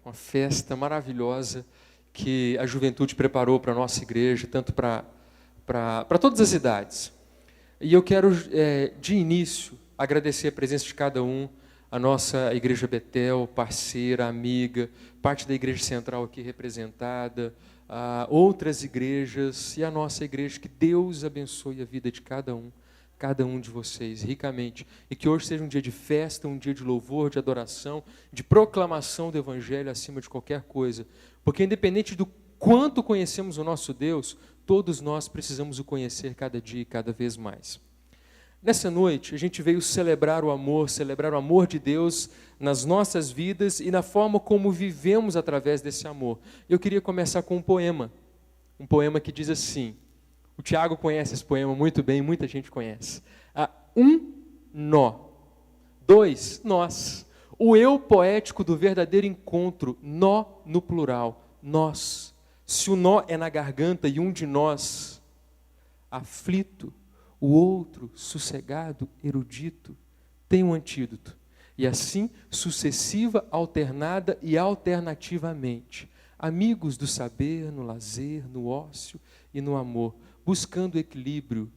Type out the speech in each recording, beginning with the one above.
uma festa maravilhosa que a juventude preparou para a nossa igreja, tanto para todas as idades. E eu quero, de início, agradecer a presença de cada um, a nossa Igreja Betel, parceira, amiga, parte da Igreja Central aqui representada, outras igrejas e a nossa igreja. Que Deus abençoe a vida de cada um de vocês ricamente, e que hoje seja um dia de festa, um dia de louvor, de adoração, de proclamação do Evangelho acima de qualquer coisa, porque independente do quanto conhecemos o nosso Deus, todos nós precisamos o conhecer cada dia e cada vez mais. Nessa noite, a gente veio celebrar o amor de Deus nas nossas vidas e na forma como vivemos através desse amor. Eu queria começar com um poema que diz assim, o Tiago conhece esse poema muito bem, muita gente conhece. 1 nó, 2 nós, o eu poético do verdadeiro encontro, nó no plural, nós. Se o nó é na garganta e um de nós, aflito, o outro, sossegado, erudito, tem um antídoto. E assim, sucessiva, alternada e alternativamente, amigos do saber, no lazer, no ócio e no amor, buscando equilíbrio,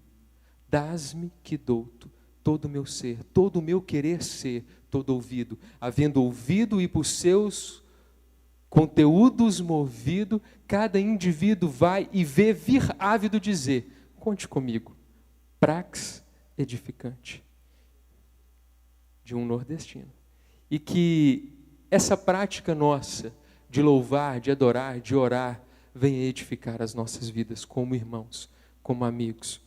dás-me que dou-te todo o meu ser, todo o meu querer ser, todo ouvido, havendo ouvido e por seus conteúdos movido, cada indivíduo vai e vê vir ávido dizer, conte comigo, prax edificante de um nordestino. E que essa prática nossa de louvar, de adorar, de orar, venha edificar as nossas vidas como irmãos, como amigos.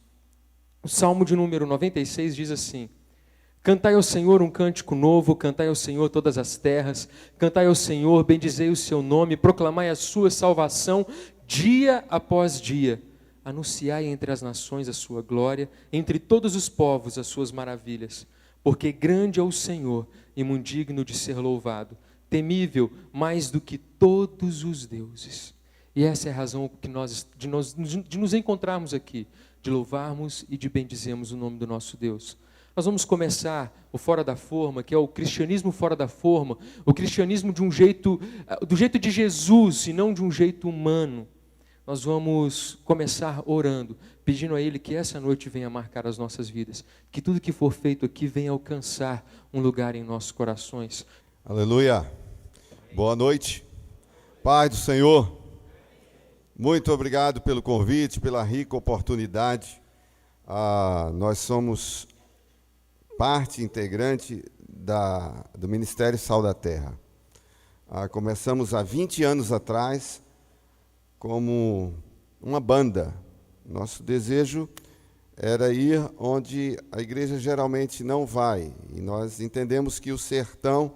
O Salmo de número 96 diz assim, cantai ao Senhor um cântico novo, cantai ao Senhor todas as terras, cantai ao Senhor, bendizei o seu nome, proclamai a sua salvação dia após dia. Anunciai entre as nações a sua glória, entre todos os povos as suas maravilhas. Porque grande é o Senhor e muito digno de ser louvado, temível mais do que todos os deuses. E essa é a razão de nos encontrarmos aqui, de louvarmos e de bendizermos o nome do nosso Deus. Nós vamos começar o Fora da Forma, que é o cristianismo fora da forma, o cristianismo do jeito de Jesus e não de um jeito humano. Nós vamos começar orando, pedindo a Ele que essa noite venha marcar as nossas vidas, que tudo que for feito aqui venha alcançar um lugar em nossos corações. Aleluia! Boa noite, Pai do Senhor, muito obrigado pelo convite, pela rica oportunidade. Nós somos parte integrante do Ministério Sal da Terra. Começamos há 20 anos atrás, como uma banda. Nosso desejo era ir onde a igreja geralmente não vai. E nós entendemos que o sertão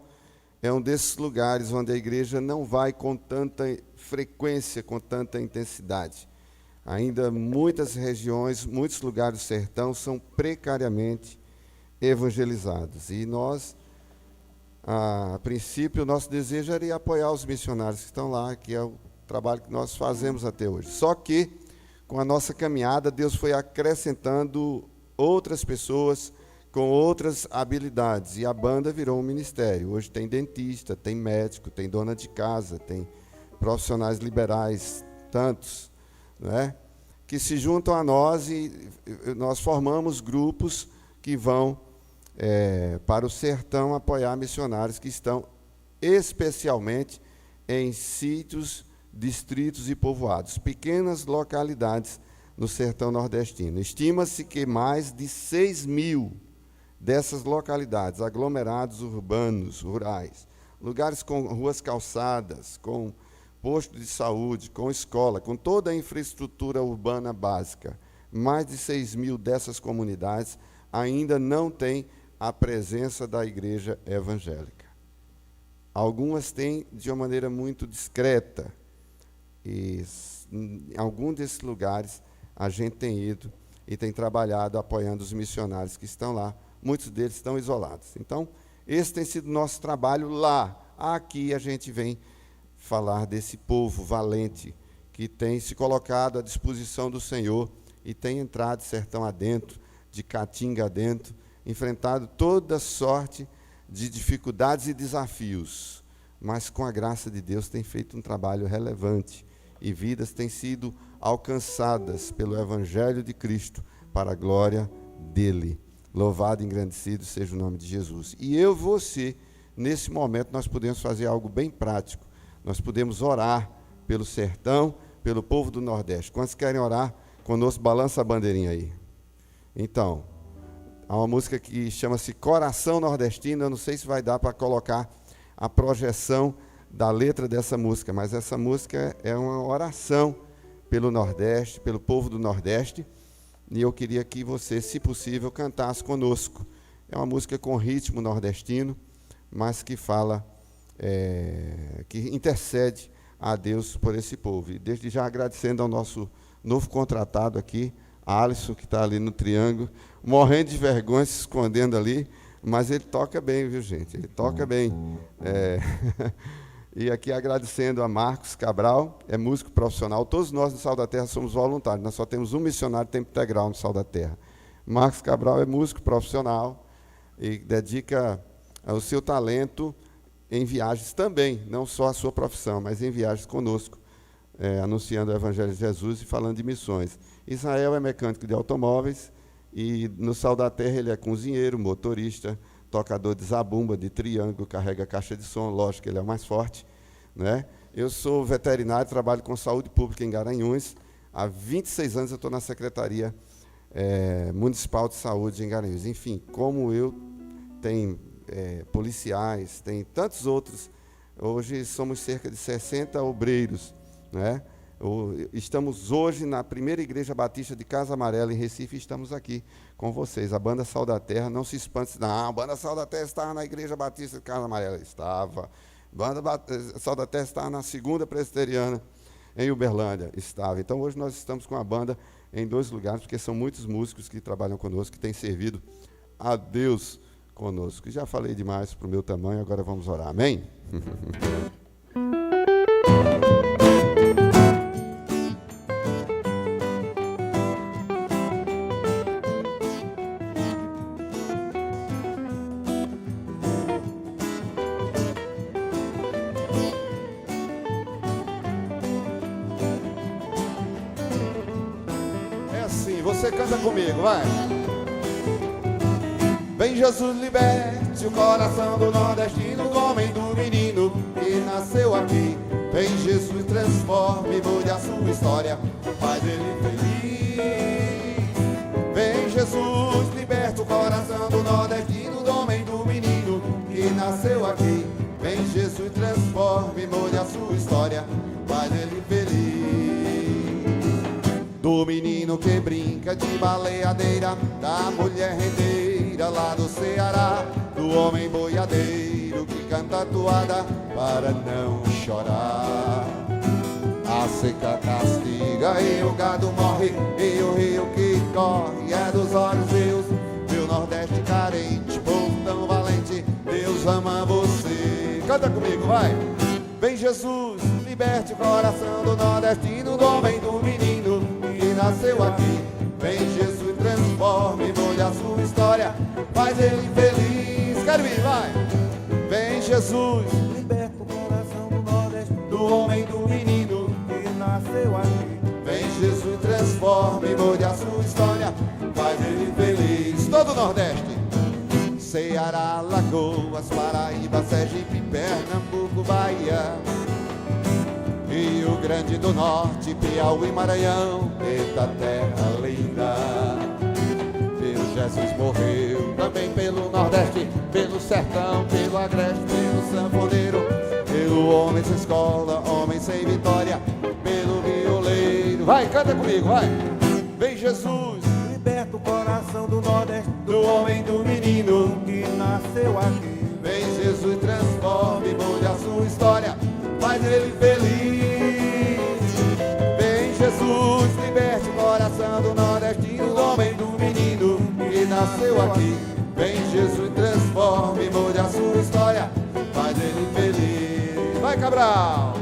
é um desses lugares onde a igreja não vai com tanta frequência, com tanta intensidade. Ainda muitas regiões, muitos lugares do sertão são precariamente evangelizados. E nós, a princípio, o nosso desejo era ir apoiar os missionários que estão lá, que é o trabalho que nós fazemos até hoje. Só que, com a nossa caminhada, Deus foi acrescentando outras pessoas com outras habilidades, e a banda virou um ministério. Hoje tem dentista, tem médico, tem dona de casa, tem profissionais liberais, tantos, né, que se juntam a nós e nós formamos grupos que vão para o sertão apoiar missionários que estão especialmente em sítios, distritos e povoados, pequenas localidades no sertão nordestino. Estima-se que mais de 6.000 dessas localidades, aglomerados urbanos, rurais, lugares com ruas calçadas, com posto de saúde, com escola, com toda a infraestrutura urbana básica, mais de 6.000 dessas comunidades ainda não têm a presença da igreja evangélica. Algumas têm de uma maneira muito discreta, e em algum desses lugares a gente tem ido e tem trabalhado apoiando os missionários que estão lá. Muitos deles estão isolados. Então, esse tem sido o nosso trabalho lá. Aqui a gente vem falar desse povo valente que tem se colocado à disposição do Senhor e tem entrado sertão adentro, de Caatinga adentro, enfrentado toda sorte de dificuldades e desafios, mas com a graça de Deus tem feito um trabalho relevante e vidas têm sido alcançadas pelo Evangelho de Cristo para a glória dele. Louvado e engrandecido seja o nome de Jesus. E eu e você, nesse momento, nós podemos fazer algo bem prático. Nós podemos orar pelo sertão, pelo povo do Nordeste. Quantos querem orar conosco? Balança a bandeirinha aí. Então, há uma música que chama-se Coração Nordestino. Eu não sei se vai dar para colocar a projeção da letra dessa música, mas essa música é uma oração pelo Nordeste, pelo povo do Nordeste, e eu queria que você, se possível, cantasse conosco. É uma música com ritmo nordestino, mas que fala, que intercede a Deus por esse povo. E desde já agradecendo ao nosso novo contratado aqui, Alisson, que está ali no triângulo, morrendo de vergonha, se escondendo ali, mas ele toca bem, viu, gente? Ele toca bem. E aqui agradecendo a Marcos Cabral, é músico profissional. Todos nós no Sal da Terra somos voluntários, nós só temos um missionário de tempo integral no Sal da Terra. Marcos Cabral é músico profissional e dedica o seu talento em viagens também, não só a sua profissão, mas em viagens conosco, anunciando o Evangelho de Jesus e falando de missões. Israel é mecânico de automóveis e no Sal da Terra ele é cozinheiro, motorista, tocador de zabumba, de triângulo, carrega caixa de som, lógico que ele é o mais forte, né? Eu sou veterinário, trabalho com saúde pública em Garanhuns. Há 26 anos eu estou na Secretaria Municipal de Saúde em Garanhuns. Enfim, como eu, tem policiais, tem tantos outros. Hoje somos cerca de 60 obreiros, né? Estamos hoje na primeira Igreja Batista de Casa Amarela, em Recife, e estamos aqui com vocês. A Banda Sal da Terra, não se espante, não, a Banda Sal da Terra estava na Igreja Batista de Casa Amarela. Estava. A Banda Sal da Terra estava na Segunda Presbiteriana, em Uberlândia. Estava. Então, hoje nós estamos com a banda em 2 lugares, porque são muitos músicos que trabalham conosco, que têm servido a Deus conosco. Já falei demais para o meu tamanho, agora vamos orar. Amém? Você canta comigo, vai. Vem Jesus, liberte o coração do nordestino, do homem, do menino que nasceu aqui. Vem Jesus, transforme, mude a sua história, faz ele feliz. Vem Jesus, liberte o coração do nordestino, do homem, do menino que nasceu aqui. Vem Jesus, transforme, mude a sua história, faz ele feliz. Do menino que brinca de baleadeira, da mulher rendeira lá do Ceará, do homem boiadeiro que canta toada para não chorar. A seca castiga e o gado morre, e o rio que corre é dos olhos meus. Meu Nordeste carente, povo tão valente, Deus ama você. Canta comigo, vai! Vem Jesus, liberte o coração do nordestino, do homem, do menino que nasceu aqui. Vem Jesus, transforme, mude a sua história, faz ele feliz. Quero ir, vai! Vem Jesus, liberta o coração do nordestino, do homem, do menino que nasceu aqui. Vem Jesus, transforme, mude a sua história, faz ele feliz. Todo o Nordeste. Ceará, Lagoas, Paraíba, Sergipe, Pernambuco, Bahia, Rio Grande do Norte, Piauí, Maranhão, eita terra linda. Pelo Jesus morreu, também pelo Nordeste, pelo sertão, pelo agreste, pelo sanfoneiro, pelo homem sem escola, homem sem vitória, pelo violeiro. Vai, canta comigo, vai! Vem Jesus, liberta o coração do nordeste, do homem, do menino que nasceu aqui. Vem Jesus, transforme, mude a sua história, faz ele feliz. Vem Jesus, liberte o coração do nordestino, do homem, do menino que nasceu aqui. Vem Jesus, transforme, mude a sua história, faz ele feliz. Vai, Cabral!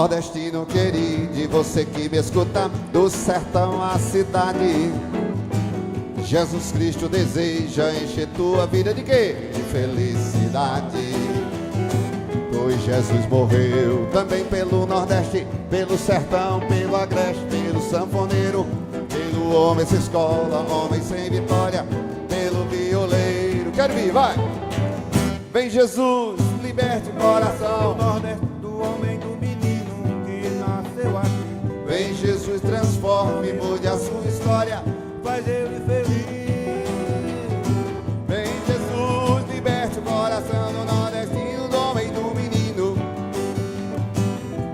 nordestino querido, e você que me escuta, do sertão à cidade. Jesus Cristo deseja encher tua vida de quê? De felicidade. Pois Jesus morreu também pelo Nordeste, pelo sertão, pelo agreste, pelo sanfoneiro, pelo homem sem escola, homem sem vitória, pelo violeiro. Quero vir, vai! Vem Jesus, liberte o coração. Do Nordeste, do homem, do menino que nasceu aqui. Vem Jesus, transforme, mude a sua história. Faz ele feliz. Vem Jesus, liberte o coração do nordestino, do homem e do menino.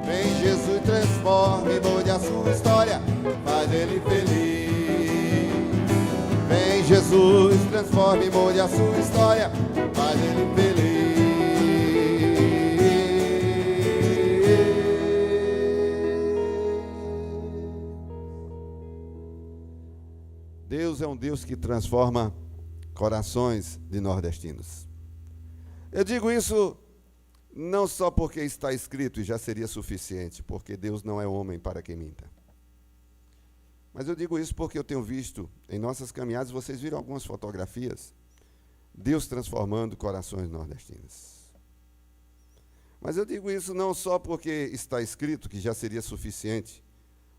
Vem Jesus, transforme, mude a sua história, faz ele feliz. Vem Jesus, transforme, mude a sua história, faz ele feliz. Deus é um Deus que transforma corações de nordestinos. Eu digo isso não só porque está escrito e já seria suficiente, porque Deus não é homem para que minta. Mas eu digo isso porque eu tenho visto em nossas caminhadas, vocês viram algumas fotografias, Deus transformando corações nordestinos. Mas eu digo isso não só porque está escrito, que já seria suficiente,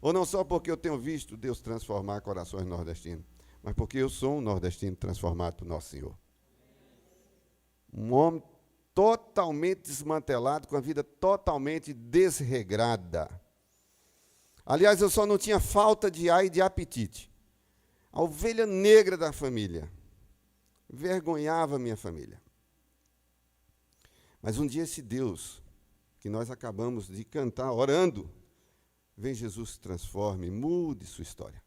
ou não só porque eu tenho visto Deus transformar corações nordestinos, mas porque eu sou um nordestino transformado por Nosso Senhor. Um homem totalmente desmantelado, com a vida totalmente desregrada. Aliás, eu só não tinha falta de ar e de apetite. A ovelha negra da família. Vergonhava minha família. Mas um dia esse Deus, que nós acabamos de cantar, orando, vem Jesus, transforme, mude sua história.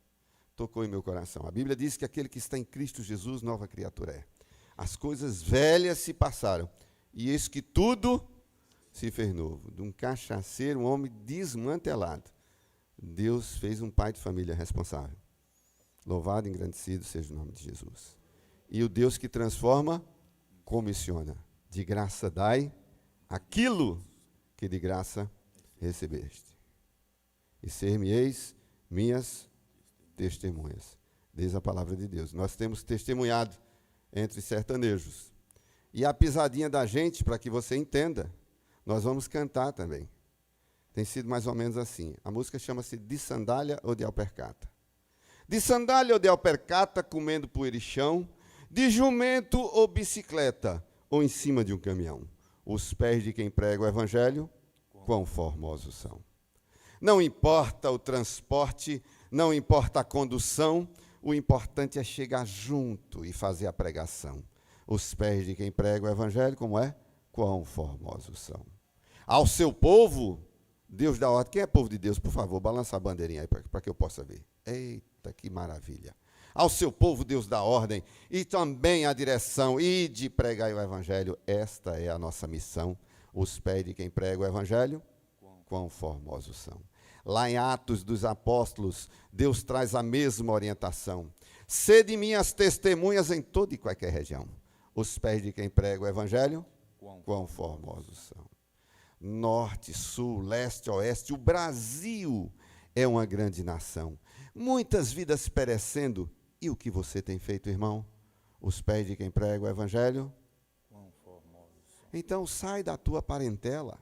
Tocou em meu coração. A Bíblia diz que aquele que está em Cristo Jesus, nova criatura é. As coisas velhas se passaram, e eis que tudo se fez novo. De um cachaceiro, um homem desmantelado, Deus fez um pai de família responsável. Louvado e engrandecido seja o nome de Jesus. E o Deus que transforma, comissiona. De graça dai aquilo que de graça recebeste. E ser-me-eis minhas testemunhas. Diz a palavra de Deus. Nós temos testemunhado entre sertanejos. E a pisadinha da gente, para que você entenda, nós vamos cantar também. Tem sido mais ou menos assim. A música chama-se De Sandália ou de Alpercata. De sandália ou de alpercata, comendo poeirichão, de jumento ou bicicleta, ou em cima de um caminhão. Os pés de quem prega o evangelho, quão formosos são. Não importa o transporte, não importa a condução, o importante é chegar junto e fazer a pregação. Os pés de quem prega o evangelho, como é? Quão formosos são. Ao seu povo, Deus dá ordem. Quem é povo de Deus, por favor, balança a bandeirinha aí para que eu possa ver. Eita, que maravilha. Ao seu povo, Deus dá ordem e também a direção e de pregar o evangelho. Esta é a nossa missão. Os pés de quem prega o evangelho, quão formosos são. Lá em Atos dos Apóstolos, Deus traz a mesma orientação. Sede minhas testemunhas em toda e qualquer região. Os pés de quem prega o evangelho, quão formosos são. Norte, sul, leste, oeste, o Brasil é uma grande nação. Muitas vidas perecendo. E o que você tem feito, irmão? Os pés de quem prega o evangelho? Então sai da tua parentela.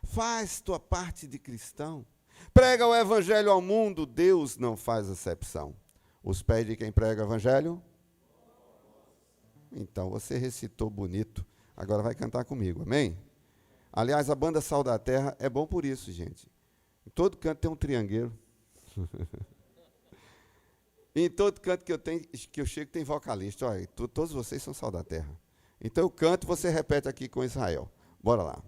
Faz tua parte de cristão. Prega o evangelho ao mundo, Deus não faz acepção. Os pés de quem prega o evangelho? Então, você recitou bonito. Agora vai cantar comigo, amém? Aliás, a banda Sal da Terra é bom por isso, gente. Em todo canto tem um triangueiro. Em todo canto que eu chego tem vocalista. Olha, todos vocês são Sal da Terra. Então eu canto, você repete aqui com Israel. Bora lá.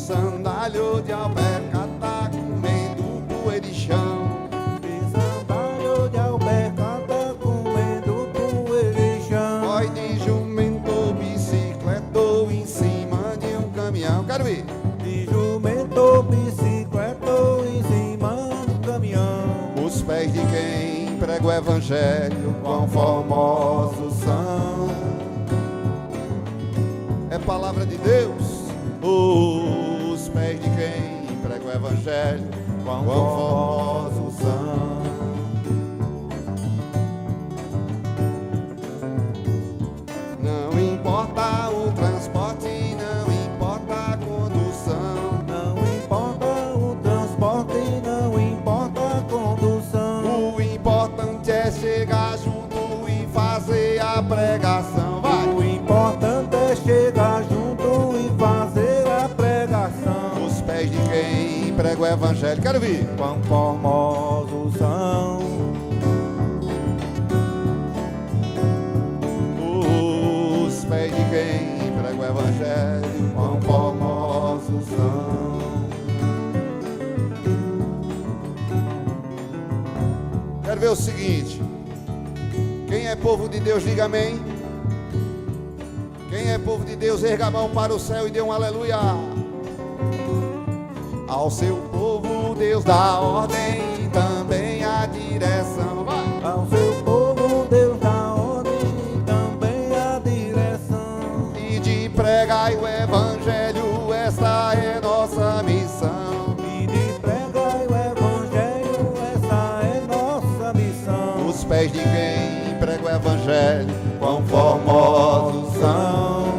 sandália de alberca tá comendo poeirichão. De sandália de alberca tá comendo poeirichão. Oi de jumento, bicicleta em cima de um caminhão. Quero ir. De jumento, bicicleta em cima do caminhão. Os pés de quem prega o evangelho, quão formosos são. É palavra de Deus. Os pés de quem prega o evangelho, quão formosos são. Não importa o transporte, não importa a condução. Não importa o transporte, não importa a condução. O importante é chegar junto e fazer a pregação. Vai! O importante é chegar junto e fazer a pregação. Os pés de quem prega o evangelho. Quero ver. Quão formosos são. Os pés de quem prega o evangelho, quão formosos são. Quero ver o seguinte. Quem é povo de Deus, diga amém. Quem é povo de Deus, erga a mão para o céu e dê um aleluia. Ao seu povo Deus dá ordem e também a direção. Vai! Ao seu povo Deus dá ordem e também a direção. E de pregar o evangelho, essa é nossa missão. E de pregar o evangelho, essa é nossa missão. Os pés de quem prega o evangelho, quão formosos são.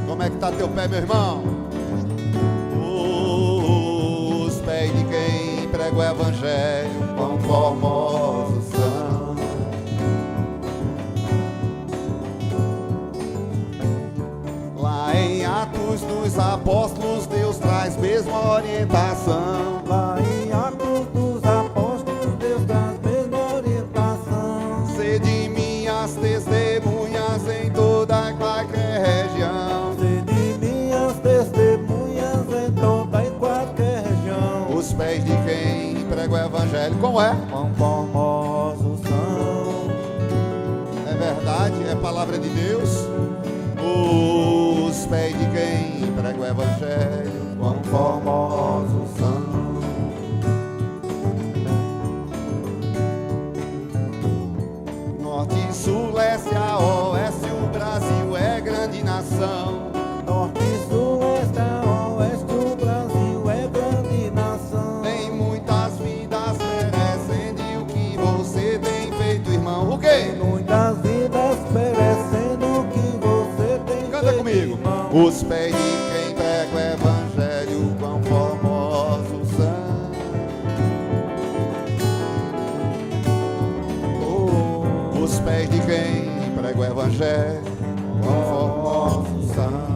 Como é que tá teu pé, meu irmão? Os pés de quem prega o evangelho, quão formosos são. Lá em Atos dos Apóstolos, Deus traz mesma orientação. Lá em Atos dos Apóstolos, Deus dá a mesma orientação. Sede minhas testemunhas em toda e qualquer região. Sede minhas testemunhas em toda e qualquer região. Os pés de quem prega o evangelho, como é? Quão formosos são. É verdade, é palavra de Deus. Os pés de quem prega o evangelho, quão formosos são. Norte, sul, leste, a oeste, o Brasil é grande nação. Norte, sul, leste, a oeste, o Brasil é grande nação. Tem muitas vidas perecendo e o que você tem feito, irmão? O quê? Muitas vidas perecendo, o que você tem Canta feito, comigo. irmão. Os pés de quem prega o evangelho, quão formosos são. Os pés de quem prega o evangelho, quão formosos são.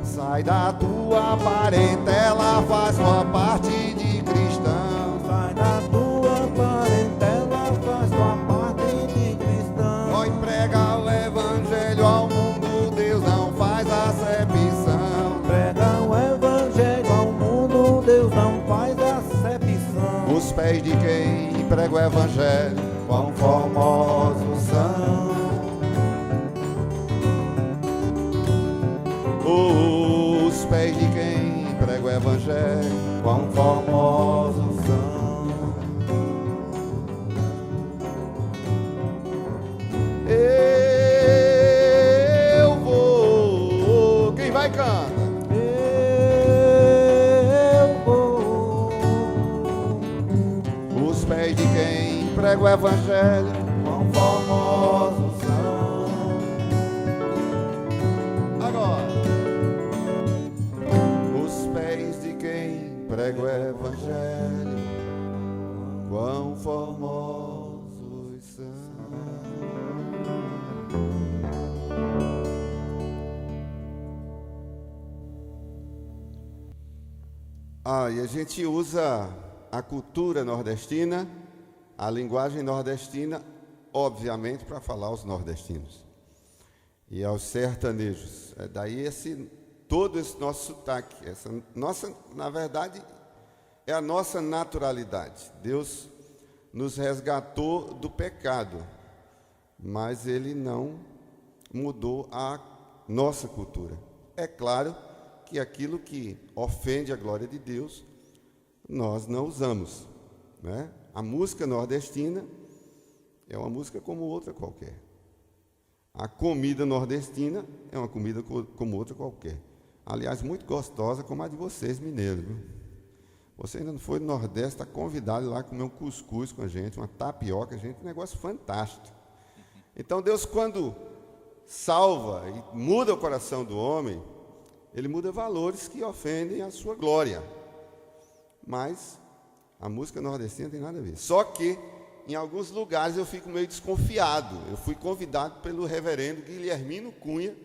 Sai da tua parentela, faz tua parte de cristão. Sai da tua parentela, faz tua parte de cristão. Vai pregar o evangelho ao mundo, Deus não faz acepção. Prega o evangelho ao mundo, Deus não faz acepção. Os pés de quem prega o evangelho, quão formosos são. Os pés de quem prega o evangelho, quão formosos são. Eu vou. Quem vai canta? Eu vou. Os pés de quem prega o evangelho, Quão formosos são. agora. Os pés de quem prega o evangelho, quão formosos são. E a gente usa a cultura nordestina, a linguagem nordestina, obviamente, para falar os nordestinos. e aos sertanejos. É daí todo esse nosso sotaque, na verdade, é a nossa naturalidade. Deus nos resgatou do pecado, mas Ele não mudou a nossa cultura. É claro que aquilo que ofende a glória de Deus, nós não usamos, né? A música nordestina é uma música como outra qualquer. A comida nordestina é uma comida como outra qualquer. Aliás, muito gostosa, como a de vocês, mineiros, viu? Você ainda não foi no Nordeste, está convidado lá a comer um cuscuz com a gente, uma tapioca, gente, um negócio fantástico. Então, Deus, quando salva e muda o coração do homem, Ele muda valores que ofendem a sua glória. Mas a música nordestina tem nada a ver. Só que, em alguns lugares, eu fico meio desconfiado. Eu fui convidado pelo reverendo Guilhermino Cunha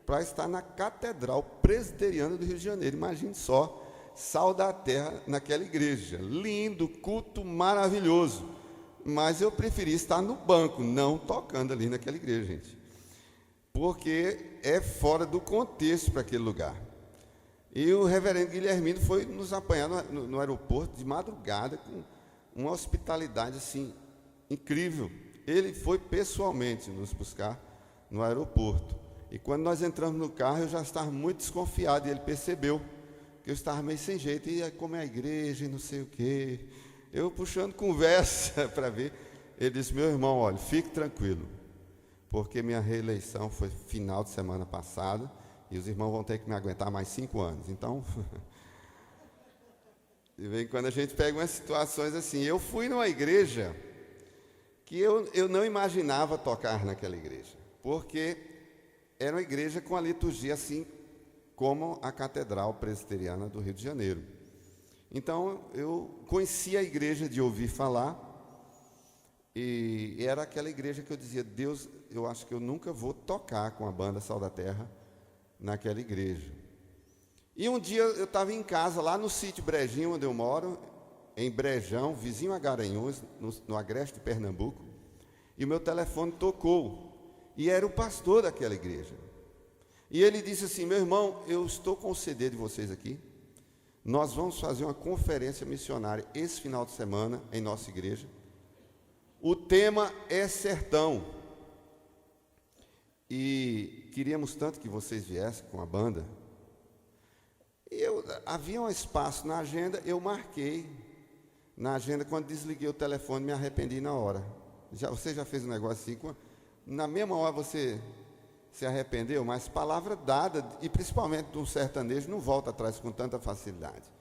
para estar na Catedral Presbiteriana do Rio de Janeiro. Imagine só, sal da terra naquela igreja. Lindo, culto maravilhoso. Mas eu preferi estar no banco, não tocando ali naquela igreja, gente. Porque é fora do contexto para aquele lugar. E o reverendo Guilhermino foi nos apanhar no aeroporto de madrugada, com uma hospitalidade assim incrível. Ele foi pessoalmente nos buscar no aeroporto. E quando nós entramos no carro, eu já estava muito desconfiado, e ele percebeu que eu estava meio sem jeito. E aí, como é a igreja e não sei o quê. Eu puxando conversa para ver. Ele disse: meu irmão, olha, fique tranquilo, porque minha reeleição foi final de semana passada, e os irmãos vão ter que me aguentar mais 5 anos. Então, de vez em quando a gente pega umas situações assim. Eu fui numa igreja que eu não imaginava tocar naquela igreja, porque era uma igreja com a liturgia assim como a Catedral Presbiteriana do Rio de Janeiro. Então, eu conhecia a igreja de ouvir falar, e era aquela igreja que eu dizia: Deus, eu acho que eu nunca vou tocar com a banda Sal da Terra naquela igreja. E um dia eu estava em casa, lá no sítio Brejinho, onde eu moro, em Brejão, vizinho a Garanhuns, no Agreste de Pernambuco, e o meu telefone tocou, e era o pastor daquela igreja. E ele disse assim: meu irmão, eu estou com o CD de vocês aqui, nós vamos fazer uma conferência missionária esse final de semana em nossa igreja. O tema é sertão. E queríamos tanto que vocês viessem com a banda. E havia um espaço na agenda, eu marquei na agenda. Quando desliguei o telefone, me arrependi na hora. Você já fez um negócio assim? Na mesma hora você se arrependeu, mas palavra dada, e principalmente do sertanejo, não volta atrás com tanta facilidade.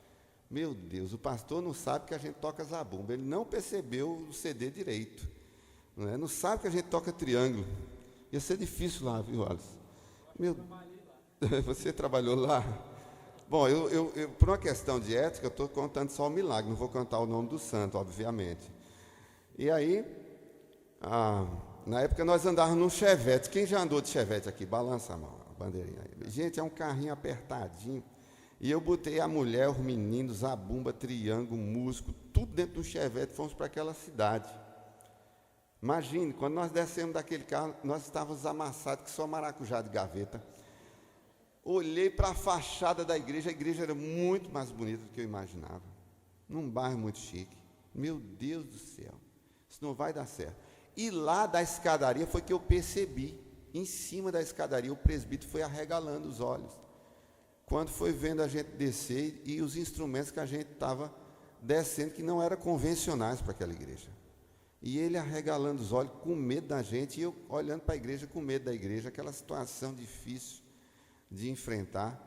Meu Deus, o pastor não sabe que a gente toca zabumba, ele não percebeu o CD direito, não sabe que a gente toca triângulo. Ia ser difícil lá, viu, Alisson? Você trabalhou lá? Bom, eu por uma questão de ética, eu estou contando só o milagre, não vou cantar o nome do santo, obviamente. E aí, na época nós andávamos num Chevette. Quem já andou de Chevette aqui? Balança a mão, a bandeirinha aí. Gente, é um carrinho apertadinho. E eu botei a mulher, os meninos, zabumba, triângulo, músico, tudo dentro do Chevette, fomos para aquela cidade. Imagine, quando nós descemos daquele carro, nós estávamos amassados que só maracujá de gaveta. Olhei para a fachada da igreja, a igreja era muito mais bonita do que eu imaginava. Num bairro muito chique. Meu Deus do céu, isso não vai dar certo. E lá da escadaria foi que eu percebi, em cima da escadaria, o presbítero foi arregalando os olhos, quando foi vendo a gente descer e os instrumentos que a gente estava descendo, que não eram convencionais para aquela igreja. E ele arregalando os olhos, com medo da gente, e eu olhando para a igreja, com medo da igreja, aquela situação difícil de enfrentar.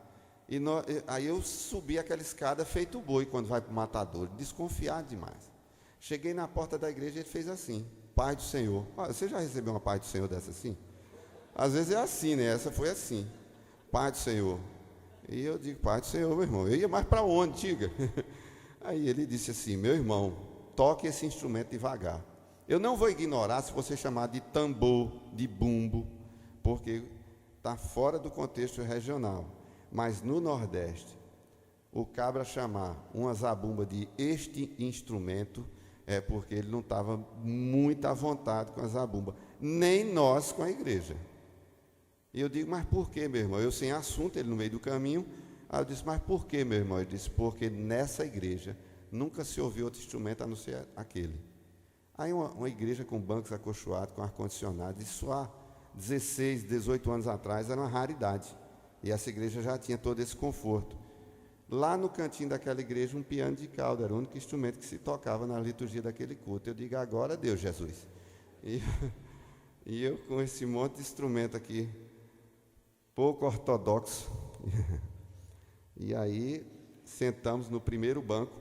Aí eu subi aquela escada feito boi, quando vai para o matador, desconfiado demais. Cheguei na porta da igreja e ele fez assim: Pai do Senhor. Você já recebeu uma Pai do Senhor dessa assim? Às vezes é assim, né? Essa foi assim: Pai do Senhor. E eu digo: Pai do Senhor, meu irmão. Eu ia mais para onde, diga? Aí ele disse assim: meu irmão, toque esse instrumento devagar. Eu não vou ignorar se você chamar de tambor, de bumbo, porque está fora do contexto regional. Mas no Nordeste, o cabra chamar uma zabumba de este instrumento é porque ele não estava muito à vontade com a zabumba, nem nós com a igreja. E eu digo, mas por quê, meu irmão? Eu sem assunto, ele no meio do caminho. Aí eu disse, mas por quê, meu irmão? Ele disse, porque nessa igreja nunca se ouviu outro instrumento a não ser aquele. Aí uma igreja com bancos acolchoados, com ar-condicionado, isso há 16, 18 anos atrás era uma raridade. E essa igreja já tinha todo esse conforto. Lá no cantinho daquela igreja, um piano de cauda, era o único instrumento que se tocava na liturgia daquele culto. Eu digo, agora Deus, Jesus. E eu com esse monte de instrumento aqui, pouco ortodoxo. E aí, sentamos no primeiro banco,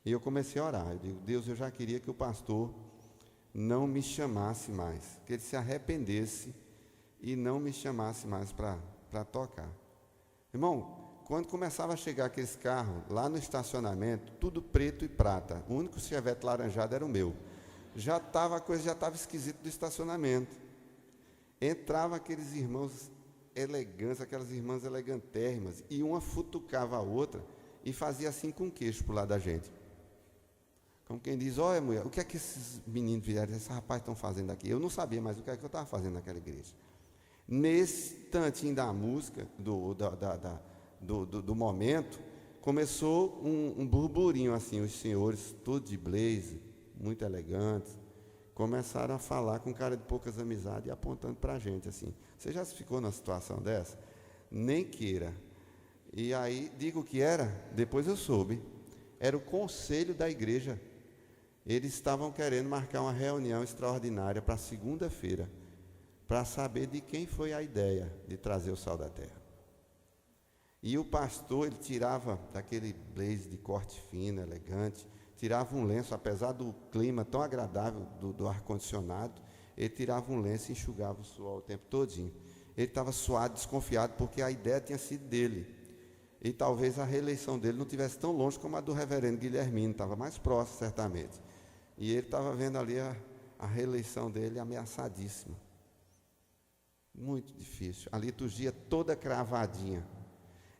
e eu comecei a orar. Eu digo, Deus, eu já queria que o pastor não me chamasse mais, que ele se arrependesse e não me chamasse mais para tocar. Irmão, quando começava a chegar aqueles carros lá no estacionamento, tudo preto e prata, o único Chevette laranjado era o meu. A coisa já estava esquisita do estacionamento. Entrava aqueles irmãos elegantes, aquelas irmãs elegantérrimas, e uma futucava a outra e fazia assim com o queixo para o lado da gente. Como quem diz, olha mulher, o que é que esses meninos vieram, esses rapazes estão fazendo aqui? Eu não sabia mais o que é que eu estava fazendo naquela igreja. Nesse tantinho da música, do momento, começou um burburinho assim, os senhores, todos de blazer, muito elegantes, começaram a falar com cara de poucas amizades e apontando para a gente assim. Você já se ficou numa situação dessa? Nem queira. E aí, digo o que era, depois eu soube, era o conselho da igreja. Eles estavam querendo marcar uma reunião extraordinária para segunda-feira, para saber de quem foi a ideia de trazer o Sal da Terra. E o pastor, ele tirava daquele blazer de corte fino, elegante, tirava um lenço, apesar do clima tão agradável do ar-condicionado, ele tirava um lenço e enxugava o suor o tempo todinho. Ele estava suado, desconfiado, porque a ideia tinha sido dele. E talvez a reeleição dele não estivesse tão longe como a do reverendo Guilhermino, estava mais próximo, certamente. E ele estava vendo ali a reeleição dele ameaçadíssima. Muito difícil. A liturgia toda cravadinha.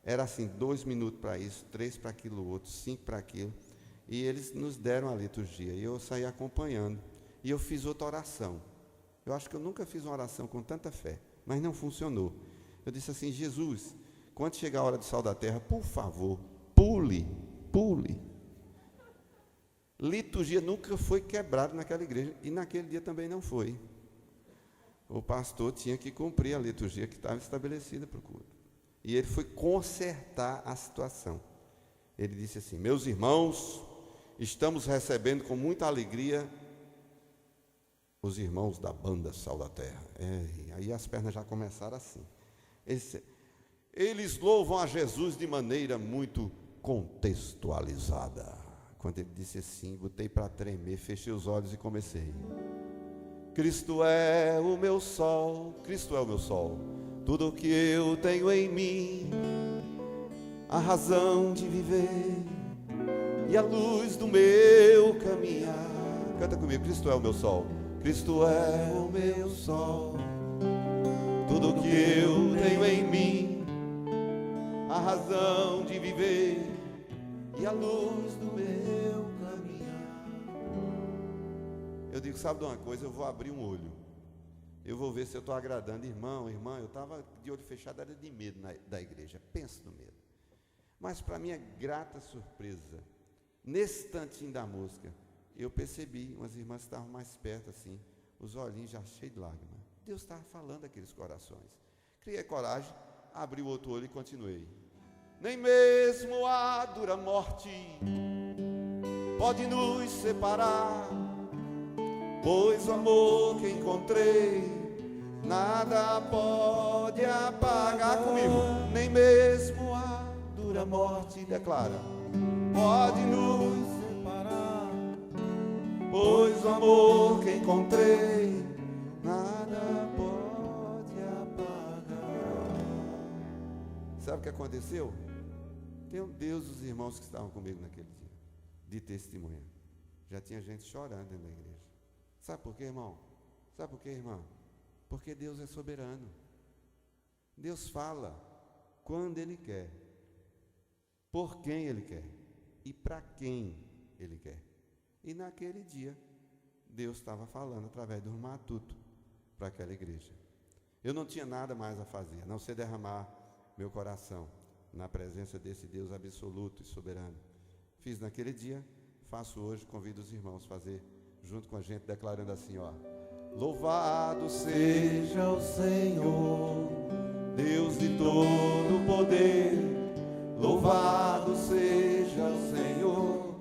Era assim, 2 minutos para isso, 3 para aquilo outro, 5 para aquilo. E eles nos deram a liturgia. E eu saí acompanhando. E eu fiz outra oração. Eu acho que eu nunca fiz uma oração com tanta fé, mas não funcionou. Eu disse assim, Jesus, quando chegar a hora do Sal da Terra, por favor, pule. Liturgia nunca foi quebrada naquela igreja, e naquele dia também não foi. O pastor tinha que cumprir a liturgia que estava estabelecida para o culto. E ele foi consertar a situação. Ele disse assim, meus irmãos, estamos recebendo com muita alegria os irmãos da banda Sal da Terra. Aí as pernas já começaram assim. Eles louvam a Jesus de maneira muito contextualizada. Quando ele disse assim, botei para tremer, fechei os olhos e comecei. Cristo é o meu sol, Cristo é o meu sol, tudo o que eu tenho em mim, a razão de viver e a luz do meu caminhar. Canta comigo, Cristo é o meu sol, Cristo é o meu sol, tudo o que eu tenho em mim, a razão de viver e a luz do meu caminhar. Eu digo, sabe de uma coisa? Eu vou abrir um olho. Eu vou ver se eu estou agradando. Irmão, irmã, eu estava de olho fechado, era de medo da igreja. Pensa no medo. Mas para minha grata surpresa, nesse tantinho da música, eu percebi umas irmãs que estavam mais perto assim, os olhinhos já cheios de lágrimas. Deus estava falando àqueles corações. Criei coragem, abri o outro olho e continuei. Nem mesmo a dura morte pode nos separar, pois o amor que encontrei nada pode apagar. Comigo, nem mesmo a dura morte, declara, pode nos separar, pois o amor que encontrei nada pode apagar. Sabe o que aconteceu? Tem um Deus, os irmãos que estavam comigo naquele dia, de testemunha. Já tinha gente chorando dentro da igreja. Sabe por quê, irmão? Sabe por quê, irmã? Porque Deus é soberano. Deus fala quando Ele quer, por quem Ele quer e para quem Ele quer. E naquele dia, Deus estava falando através do matuto para aquela igreja. Eu não tinha nada mais a fazer, a não ser derramar meu coração na presença desse Deus absoluto e soberano. Fiz naquele dia, faço hoje, convido os irmãos a fazer junto com a gente, declarando assim, ó: louvado seja o Senhor, Deus de todo poder. Louvado seja o Senhor,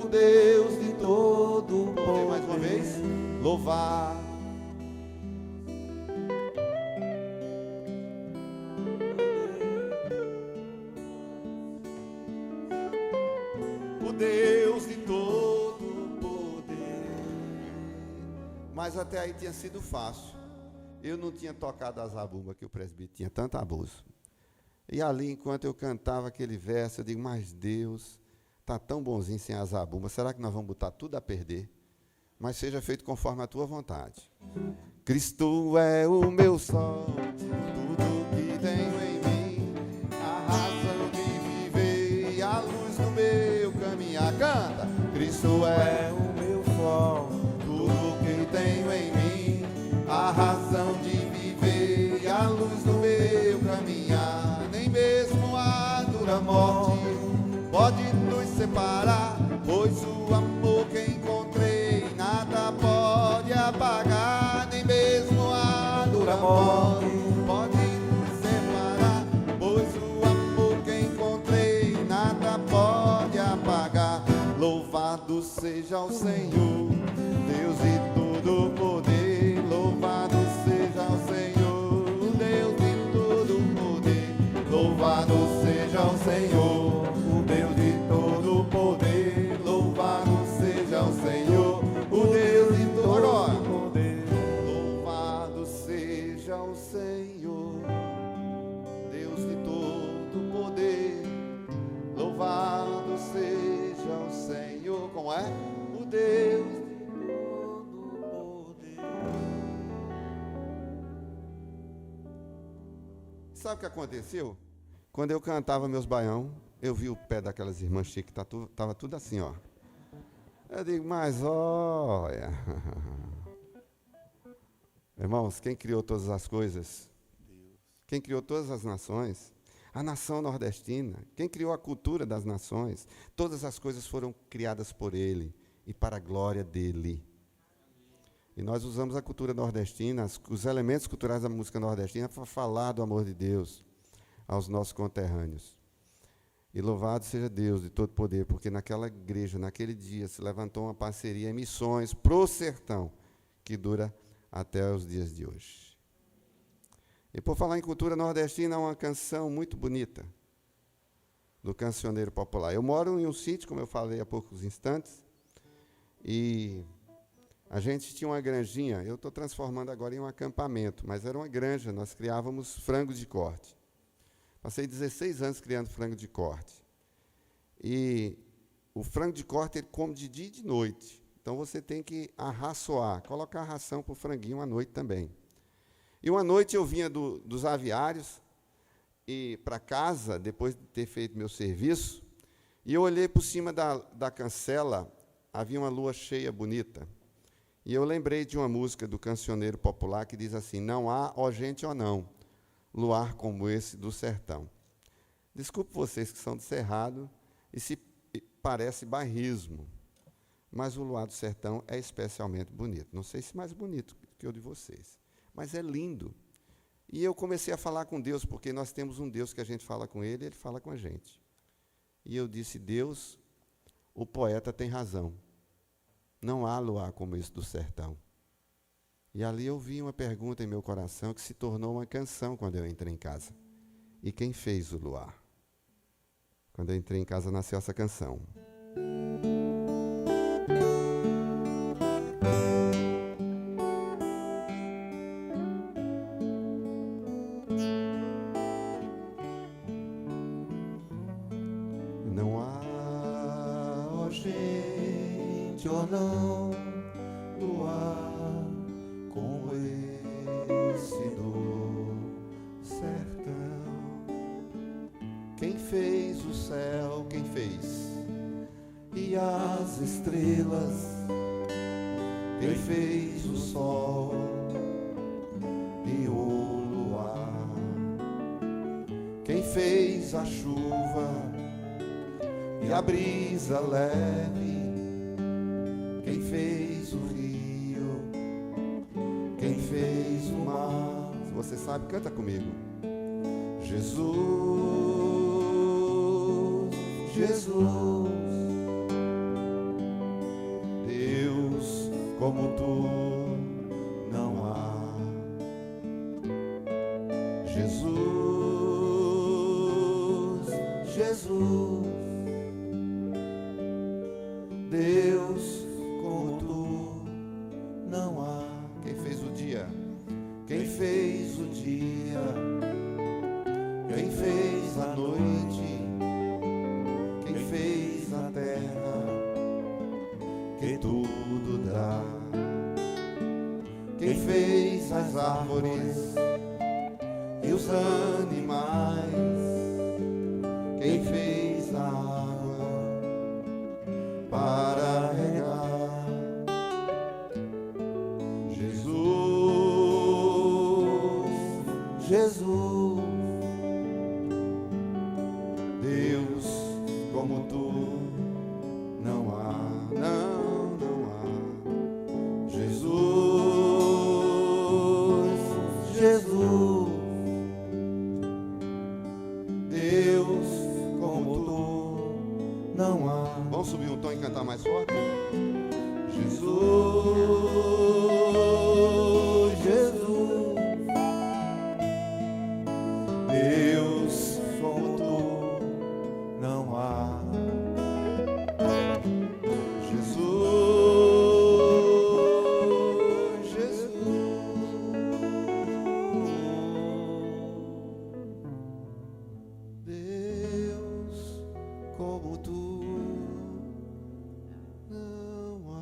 o Deus de todo poder. Mais uma vez, louvado. O Deus de todo poder. Mas até aí tinha sido fácil. Eu não tinha tocado a zabumba que o presbítero tinha tanto abuso. E ali, enquanto eu cantava aquele verso, eu digo, mas Deus está tão bonzinho sem a zabumba, será que nós vamos botar tudo a perder? Mas seja feito conforme a tua vontade. Cristo é o meu sol, tudo que tenho em mim, a razão de viver e a luz do meu caminhar. Canta! Cristo é o meu sol, tudo que tenho em mim, a razão de viver e a luz do meu caminhar. Nem mesmo a dura morte pode nos separar, pois o amor que encontrei nada pode apagar. Nem mesmo a dura morte pode nos separar, pois o amor que encontrei nada pode apagar. Louvado seja o Senhor, Deus de todo poder. Louvado seja o Senhor, Deus de todo poder. Louvado seja o Senhor, o Deus de todo poder. Louvado seja o Senhor, o Deus de todo poder. Louvado seja o Senhor, Deus de todo poder. Louvado seja o Senhor, como é? O Deus de todo poder. Sabe o que aconteceu? Quando eu cantava meus baião, eu vi o pé daquelas irmãs chiques, estava tudo assim, ó. Eu digo, mas olha. Irmãos, quem criou todas as coisas? Deus. Quem criou todas as nações? A nação nordestina. Quem criou a cultura das nações? Todas as coisas foram criadas por Ele e para a glória dEle. E nós usamos a cultura nordestina, os elementos culturais da música nordestina, para falar do amor de Deus aos nossos conterrâneos. E louvado seja Deus de todo poder, porque naquela igreja, naquele dia, se levantou uma parceria em missões pro sertão, que dura até os dias de hoje. E por falar em cultura nordestina, há uma canção muito bonita, do cancioneiro popular. Eu moro em um sítio, como eu falei há poucos instantes, e a gente tinha uma granjinha, eu estou transformando agora em um acampamento, mas era uma granja, nós criávamos frangos de corte. Passei 16 anos criando frango de corte. E o frango de corte ele come de dia e de noite. Então você tem que arraçoar, colocar a ração para o franguinho à noite também. E uma noite eu vinha dos aviários e para casa, depois de ter feito meu serviço, e eu olhei por cima da cancela, havia uma lua cheia bonita. E eu lembrei de uma música do cancioneiro popular que diz assim, não há, ó gente, ó não, luar como esse do sertão. Desculpe vocês que são do Cerrado e se parece bairrismo, mas o luar do sertão é especialmente bonito. Não sei se mais bonito que o de vocês, mas é lindo. E eu comecei a falar com Deus, porque nós temos um Deus que a gente fala com Ele, Ele fala com a gente. E eu disse, Deus, o poeta tem razão. Não há luar como esse do sertão. E ali eu vi uma pergunta em meu coração que se tornou uma canção quando eu entrei em casa. E quem fez o luar? Quando eu entrei em casa nasceu essa canção. Não há, ó gente, ó não, luar como esse do sertão. Quem fez o céu, quem fez? E as estrelas, quem fez o sol e o quem fez a chuva e a brisa leve, quem fez o rio, quem fez o mar. Se você sabe, canta comigo. Jesus, Jesus, Deus como tu não há. Jesus, Jesus, Deus como tu não há. Quem fez o dia? Quem fez o dia? Quem fez a noite? Quem fez a terra? Que tudo dá. Quem fez as árvores e os animais? Quem fez a água para regar? Jesus, Jesus, Deus como tu não há, não, não há. Jesus, Jesus, Deus como tu não há. Vamos subir um tom e cantar mais forte? Jesus, Jesus, Deus como tu não há. Jesus, Jesus, Deus como tu não há.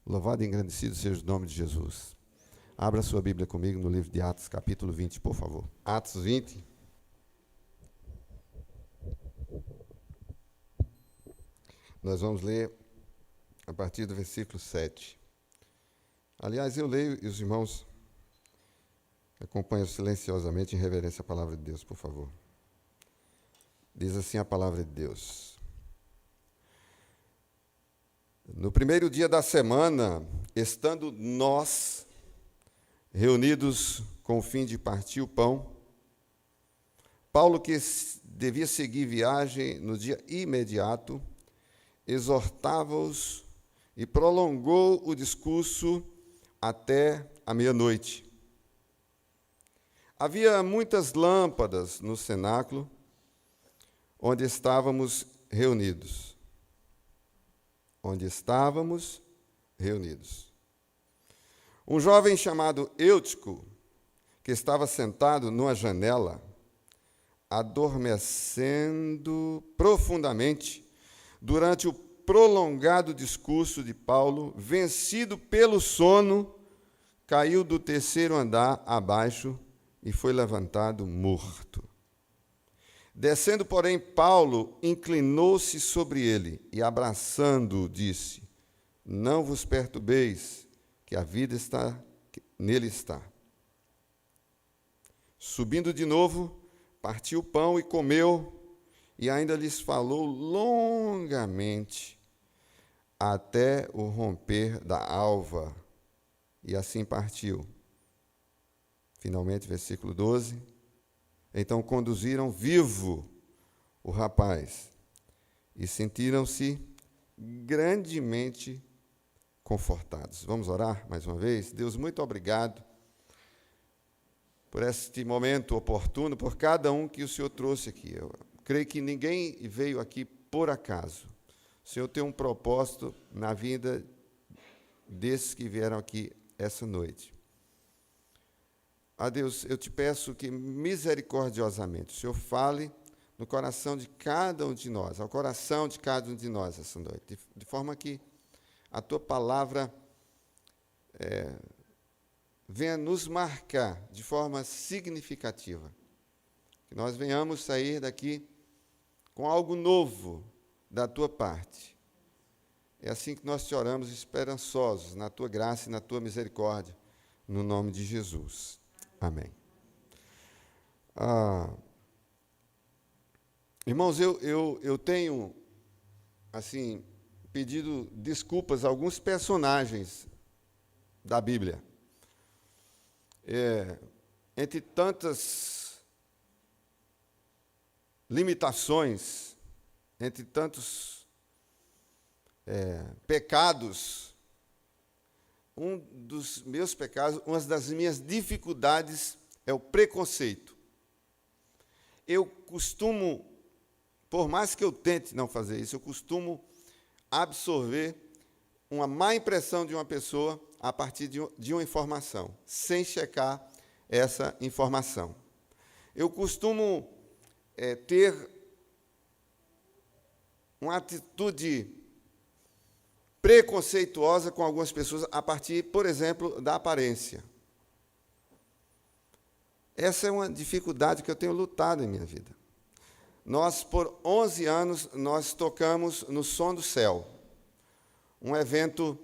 Louvado e engrandecido seja o nome de Jesus. Abra sua Bíblia comigo no livro de Atos, capítulo 20, por favor. Atos 20. Nós vamos ler a partir do versículo 7. Aliás, eu leio e os irmãos acompanham silenciosamente em reverência à palavra de Deus, por favor. Diz assim a palavra de Deus. No primeiro dia da semana, estando nós reunidos com o fim de partir o pão, Paulo, que devia seguir viagem no dia imediato, exortava-os e prolongou o discurso até a meia-noite. Havia muitas lâmpadas no cenáculo onde estávamos reunidos. Um jovem chamado Eutico, que estava sentado numa janela, adormecendo profundamente durante o prolongado discurso de Paulo, vencido pelo sono, caiu do terceiro andar abaixo e foi levantado morto. Descendo, porém, Paulo inclinou-se sobre ele e, abraçando-o, disse: não vos perturbeis, que a vida nele está. Subindo de novo, partiu o pão e comeu, e ainda lhes falou longamente até o romper da alva, e assim partiu. Finalmente, versículo 12. Então conduziram vivo o rapaz e sentiram-se grandemente confortados. Vamos orar mais uma vez? Deus, muito obrigado por este momento oportuno, por cada um que o Senhor trouxe aqui. Eu creio que ninguém veio aqui por acaso. O Senhor tem um propósito na vida desses que vieram aqui essa noite. Deus, eu te peço que misericordiosamente o Senhor fale no coração de cada um de nós, ao coração de cada um de nós essa noite, de forma que a tua palavra venha nos marcar de forma significativa, que nós venhamos sair daqui com algo novo da tua parte. É assim que nós te oramos, esperançosos, na tua graça e na tua misericórdia, no nome de Jesus. Amém. Irmãos, eu tenho, assim, pedido desculpas a alguns personagens da Bíblia. Entre tantas limitações, entre tantos pecados, um dos meus pecados, uma das minhas dificuldades é o preconceito. Eu costumo, por mais que eu tente não fazer isso, eu costumo absorver uma má impressão de uma pessoa a partir de uma informação, sem checar essa informação. Eu costumo ter uma atitude preconceituosa com algumas pessoas a partir, por exemplo, da aparência. Essa é uma dificuldade que eu tenho lutado em minha vida. Nós, por 11 anos, nós tocamos no Som do Céu, um evento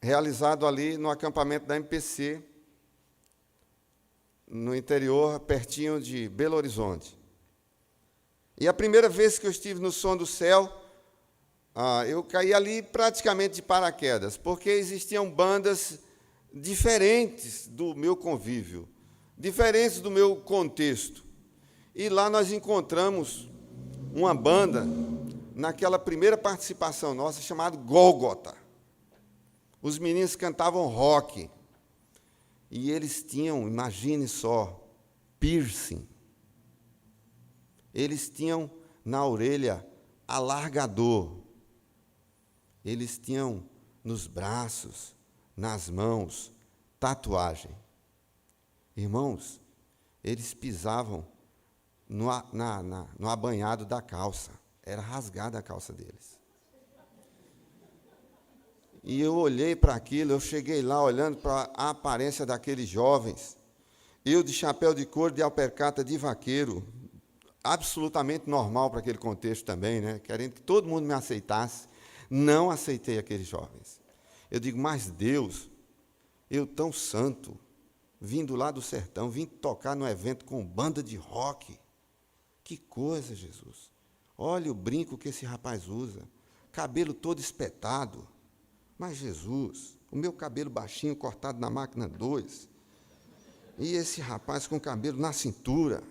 realizado ali no acampamento da MPC, no interior, pertinho de Belo Horizonte. E a primeira vez que eu estive no Som do Céu, eu caí ali praticamente de paraquedas, porque existiam bandas diferentes do meu convívio, diferentes do meu contexto. E lá nós encontramos uma banda, naquela primeira participação nossa, chamada Gólgota. Os meninos cantavam rock. E eles tinham, imagine só, piercing. Eles tinham na orelha alargador. Eles tinham nos braços, nas mãos, tatuagem. Irmãos, eles pisavam no abanhado da calça. Era rasgada a calça deles. E eu olhei para aquilo, eu cheguei lá olhando para a aparência daqueles jovens. Eu de chapéu de couro, de alpercata, de vaqueiro, absolutamente normal para aquele contexto também, né? Querendo que todo mundo me aceitasse. Não aceitei aqueles jovens. Eu digo, mas Deus, eu tão santo, vindo lá do sertão, vim tocar num evento com banda de rock. Que coisa, Jesus. Olha o brinco que esse rapaz usa, cabelo todo espetado. Mas, Jesus, o meu cabelo baixinho, cortado na máquina 2, e esse rapaz com o cabelo na cintura.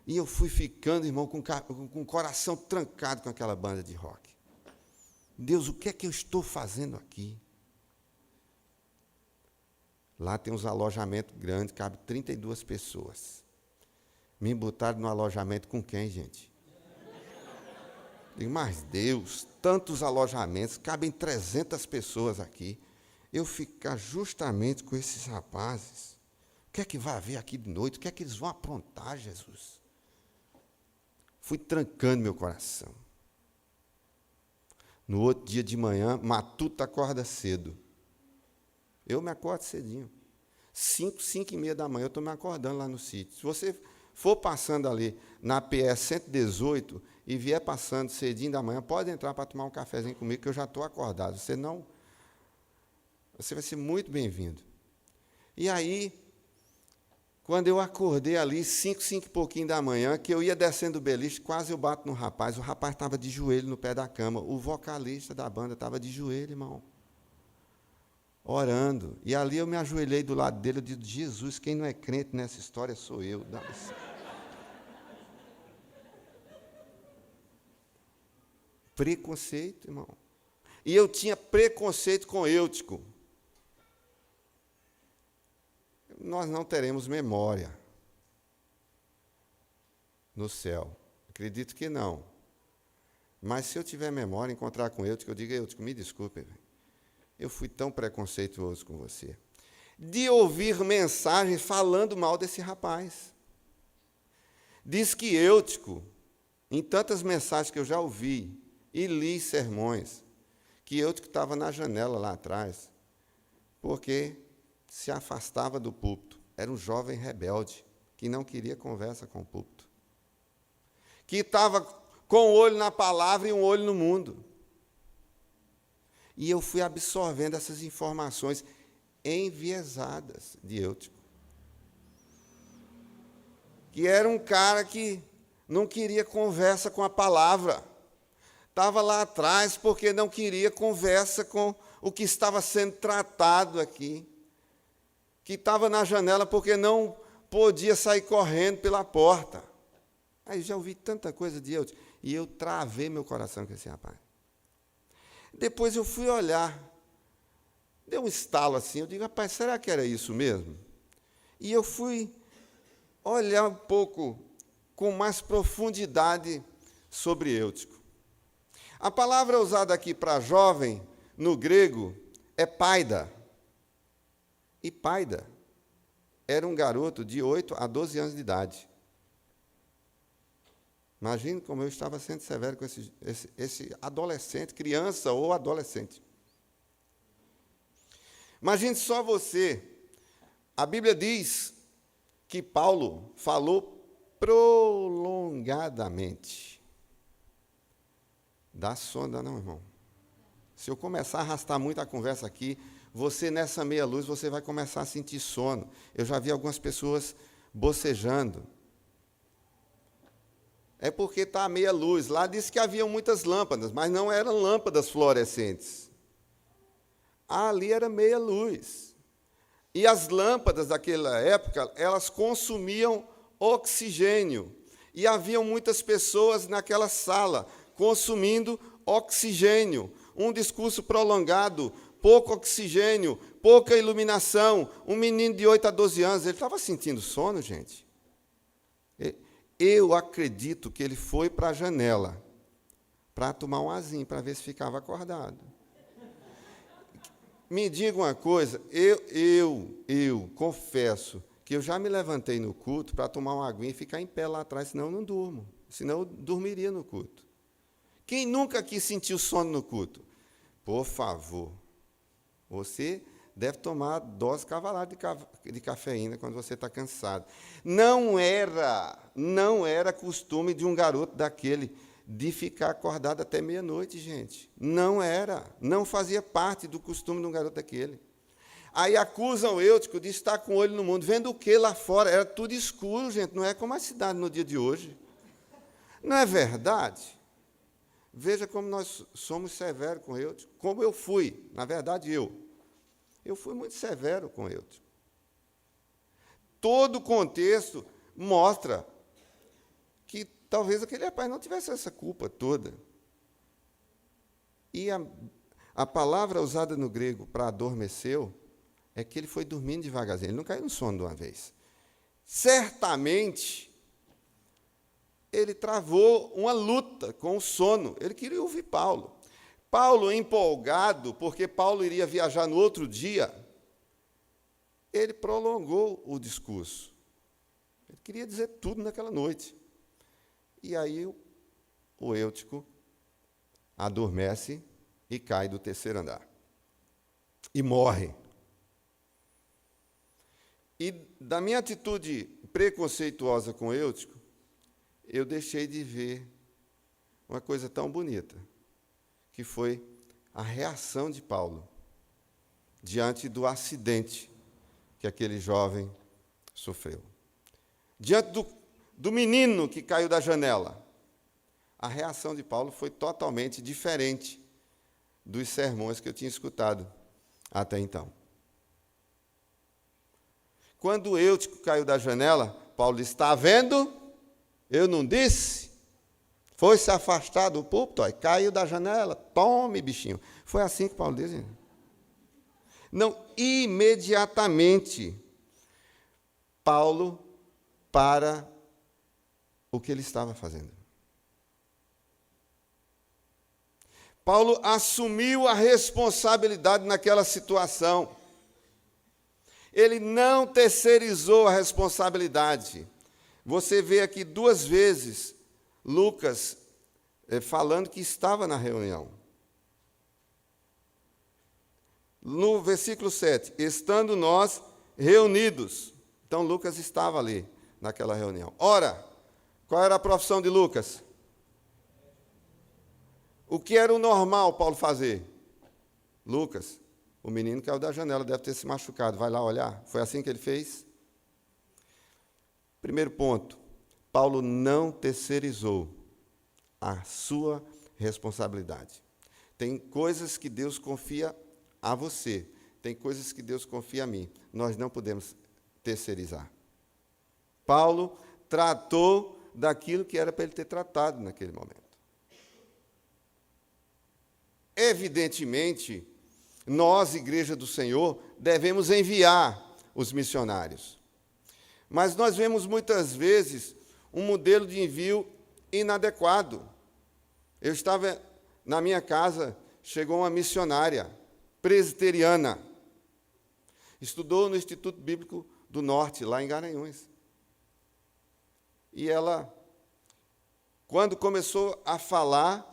E eu fui ficando, irmão, com o coração trancado com aquela banda de rock. Deus, o que é que eu estou fazendo aqui? Lá tem uns alojamentos grandes, cabe 32 pessoas. Me botaram no alojamento com quem, gente? Digo, mas Deus, tantos alojamentos, cabem 300 pessoas aqui. Eu ficar justamente com esses rapazes. O que é que vai haver aqui de noite? O que é que eles vão aprontar, Jesus? Fui trancando meu coração. No outro dia de manhã, Matuta acorda cedo. Eu me acordo cedinho. 5h30 da manhã, eu estou me acordando lá no sítio. Se você for passando ali na PE 118 e vier passando cedinho da manhã, pode entrar para tomar um cafezinho comigo, que eu já estou acordado. Você vai ser muito bem-vindo. E aí, quando eu acordei ali, 5 e pouquinho da manhã, que eu ia descendo o beliche, quase eu bato no rapaz. O rapaz estava de joelho no pé da cama. O vocalista da banda estava de joelho, irmão, orando. E ali eu me ajoelhei do lado dele, eu disse, Jesus, quem não é crente nessa história sou eu. Dá licença. Preconceito, irmão. E eu tinha preconceito com Eutico. Nós não teremos memória no céu. Acredito que não. Mas se eu tiver memória, encontrar com Eutico, eu digo, Eutico, me desculpe, eu fui tão preconceituoso com você. De ouvir mensagens falando mal desse rapaz. Diz que Eutico, em tantas mensagens que eu já ouvi e li sermões, que Eutico estava na janela lá atrás, porque se afastava do púlpito. Era um jovem rebelde, que não queria conversa com o púlpito. que estava com um olho na palavra e um olho no mundo. E eu fui absorvendo essas informações enviesadas de Eutico, que era um cara que não queria conversa com a palavra. Estava lá atrás porque não queria conversa com o que estava sendo tratado aqui. Que estava na janela porque não podia sair correndo pela porta. Aí já ouvi tanta coisa de Eutico, e eu travei meu coração com esse rapaz. Depois eu fui olhar, deu um estalo assim, eu digo, rapaz, será que era isso mesmo? E eu fui olhar um pouco com mais profundidade sobre Eutico. A palavra usada aqui para jovem, no grego, é paida. E paida era um garoto de 8 a 12 anos de idade. Imagine como eu estava sendo severo com esse adolescente, criança ou adolescente. Imagine só você. A Bíblia diz que Paulo falou prolongadamente. Dá sono, dá não, irmão. Se eu começar a arrastar muito a conversa aqui, você nessa meia luz, você vai começar a sentir sono. Eu já vi algumas pessoas bocejando. É porque está a meia luz. Lá disse que haviam muitas lâmpadas, mas não eram lâmpadas fluorescentes. Ali era meia luz. E as lâmpadas daquela época, elas consumiam oxigênio. E haviam muitas pessoas naquela sala consumindo oxigênio. Um discurso prolongado, pouco oxigênio, pouca iluminação. Um menino de 8 a 12 anos, ele estava sentindo sono, gente. Eu acredito que ele foi para a janela para tomar um azinho, para ver se ficava acordado. Me diga uma coisa, eu confesso que eu já me levantei no culto para tomar uma aguinha e ficar em pé lá atrás, senão eu não durmo, senão eu dormiria no culto. Quem nunca aqui sentiu sono no culto? Por favor, você deve tomar dose cavalar de cafeína quando você está cansado. Não era costume de um garoto daquele de ficar acordado até meia-noite, gente. Não era, não fazia parte do costume de um garoto daquele. Aí acusam o Eutico de estar com o olho no mundo. Vendo o que lá fora? Era tudo escuro, gente, não é como a cidade no dia de hoje. Não é verdade? Veja como nós somos severos com Eutico. Como eu fui, na verdade eu fui muito severo com Eutico. Todo o contexto mostra que talvez aquele rapaz não tivesse essa culpa toda. E a palavra usada no grego para adormeceu é que ele foi dormindo devagarzinho, ele não caiu no sono de uma vez. Certamente, ele travou uma luta com o sono, ele queria ouvir Paulo. Paulo, empolgado, porque Paulo iria viajar no outro dia, ele prolongou o discurso. Ele queria dizer tudo naquela noite. E aí o Eutico adormece e cai do terceiro andar. E morre. E da minha atitude preconceituosa com o Eutico, eu deixei de ver uma coisa tão bonita, que foi a reação de Paulo diante do acidente que aquele jovem sofreu. Diante do menino que caiu da janela, a reação de Paulo foi totalmente diferente dos sermões que eu tinha escutado até então. Quando Eutico caiu da janela, Paulo disse, está vendo? Eu não disse? Foi se afastar do púlpito, ó, caiu da janela, tome, bichinho. Foi assim que Paulo disse. Não, imediatamente, Paulo para o que ele estava fazendo. Paulo assumiu a responsabilidade naquela situação. Ele não terceirizou a responsabilidade. Você vê aqui 2 vezes Lucas falando que estava na reunião. No versículo 7, estando nós reunidos. Então, Lucas estava ali, naquela reunião. Ora, Qual era a profissão de Lucas? O que era o normal Paulo fazer? Lucas, o menino caiu da janela, deve ter se machucado, vai lá olhar. Foi assim que ele fez? Primeiro ponto, Paulo não terceirizou a sua responsabilidade. Tem coisas que Deus confia a você, tem coisas que Deus confia a mim. Nós não podemos terceirizar. Paulo tratou daquilo que era para ele ter tratado naquele momento. Evidentemente, nós, Igreja do Senhor, devemos enviar os missionários. Mas nós vemos muitas vezes um modelo de envio inadequado. Eu estava na minha casa, chegou uma missionária presbiteriana, estudou no Instituto Bíblico do Norte, lá em Garanhuns. E ela, quando começou a falar,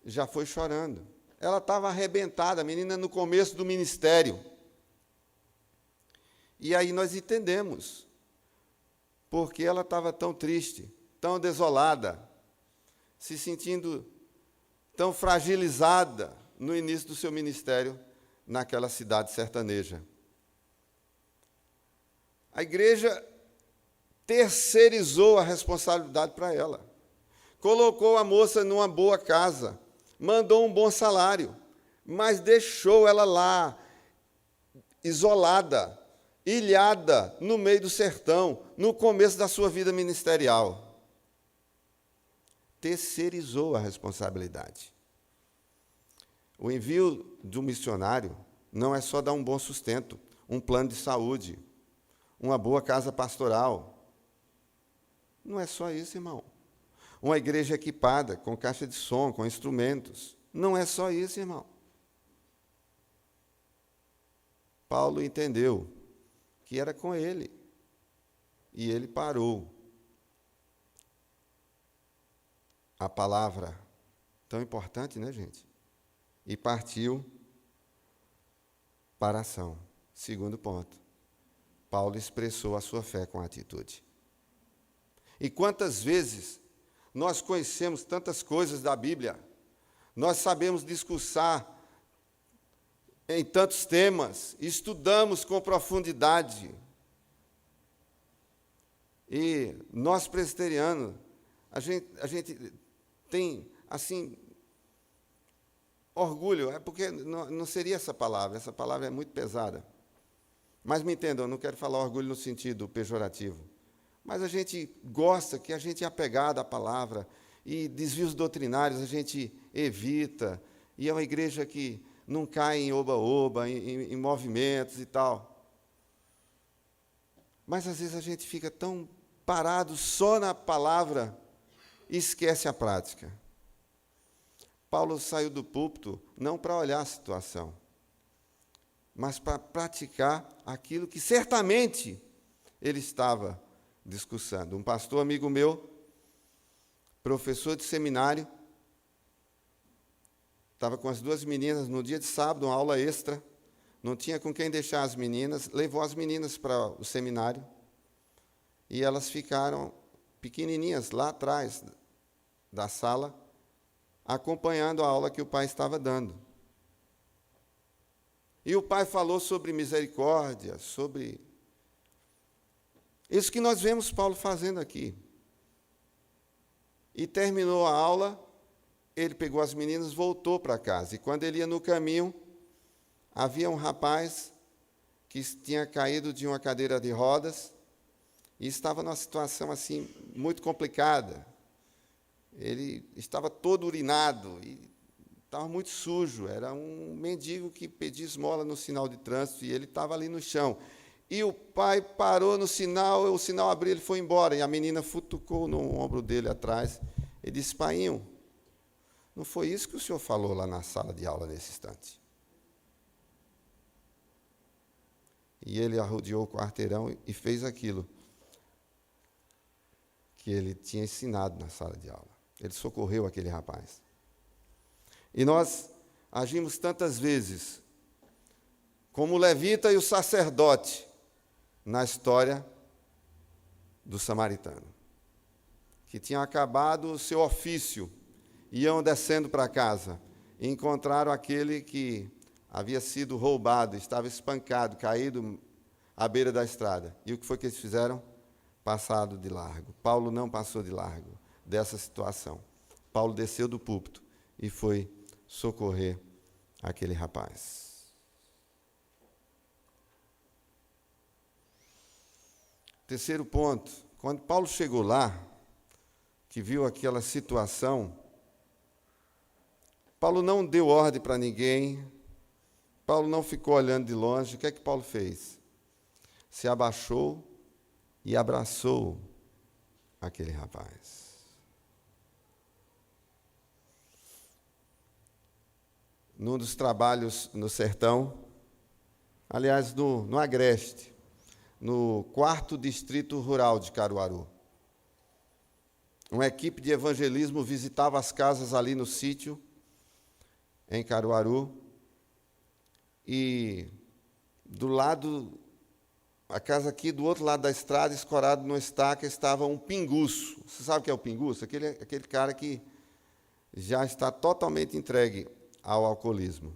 já foi chorando. Ela estava arrebentada, a menina no começo do ministério. E aí nós entendemos porque ela estava tão triste, tão desolada, se sentindo tão fragilizada no início do seu ministério naquela cidade sertaneja. A igreja terceirizou a responsabilidade para ela. Colocou a moça numa boa casa, mandou um bom salário, mas deixou ela lá, isolada, ilhada, no meio do sertão, no começo da sua vida ministerial. Terceirizou a responsabilidade. O envio de um missionário não é só dar um bom sustento, um plano de saúde, uma boa casa pastoral. Não é só isso, irmão. Uma igreja equipada, com caixa de som, com instrumentos. Não é só isso, irmão. Paulo entendeu que era com ele. E ele parou. A palavra, tão importante, né, gente? E partiu para a ação. Segundo ponto. Paulo expressou a sua fé com atitude. E quantas vezes nós conhecemos tantas coisas da Bíblia, nós sabemos discursar em tantos temas, estudamos com profundidade. E nós presbiterianos, a gente tem, assim, orgulho, é porque não seria essa palavra é muito pesada. Mas me entendam, eu não quero falar orgulho no sentido pejorativo. Mas a gente gosta, que a gente é apegado à palavra, e desvios doutrinários a gente evita, e é uma igreja que não cai em oba-oba, em movimentos e tal. Mas, às vezes, a gente fica tão parado só na palavra e esquece a prática. Paulo saiu do púlpito não para olhar a situação, mas para praticar aquilo que certamente ele estava discussando. Um pastor amigo meu, professor de seminário, estava com as duas meninas no dia de sábado, uma aula extra, não tinha com quem deixar as meninas, levou as meninas para o seminário, e elas ficaram pequenininhas lá atrás da sala, acompanhando a aula que o pai estava dando. E o pai falou sobre misericórdia, sobre isso que nós vemos Paulo fazendo aqui. E terminou a aula, ele pegou as meninas, voltou para casa. E quando ele ia no caminho, havia um rapaz que tinha caído de uma cadeira de rodas e estava numa situação assim muito complicada. Ele estava todo urinado e estava muito sujo. Era um mendigo que pedia esmola no sinal de trânsito e ele estava ali no chão. E o pai parou no sinal, o sinal abriu, ele foi embora. E a menina futucou no ombro dele atrás. Ele disse: "Painho, não foi isso que o senhor falou lá na sala de aula nesse instante?" E ele arrodeou o quarteirão e fez aquilo que ele tinha ensinado na sala de aula. Ele socorreu aquele rapaz. E nós agimos tantas vezes como o levita e o sacerdote na história do samaritano, que tinham acabado o seu ofício, iam descendo para casa e encontraram aquele que havia sido roubado, estava espancado, caído à beira da estrada. E o que foi que eles fizeram? Passado de largo. Paulo não passou de largo dessa situação. Paulo desceu do púlpito e foi socorrer aquele rapaz. Terceiro ponto, quando Paulo chegou lá, que viu aquela situação, Paulo não deu ordem para ninguém, Paulo não ficou olhando de longe. O que é que Paulo fez? Se abaixou e abraçou aquele rapaz. Num dos trabalhos no sertão, aliás, no Agreste, no 4º Distrito Rural de Caruaru, uma equipe de evangelismo visitava as casas ali no sítio, em Caruaru, e do lado, a casa aqui, do outro lado da estrada, escorado numa estaca, estava um pinguço. Você sabe o que é o pinguço? Aquele cara que já está totalmente entregue ao alcoolismo.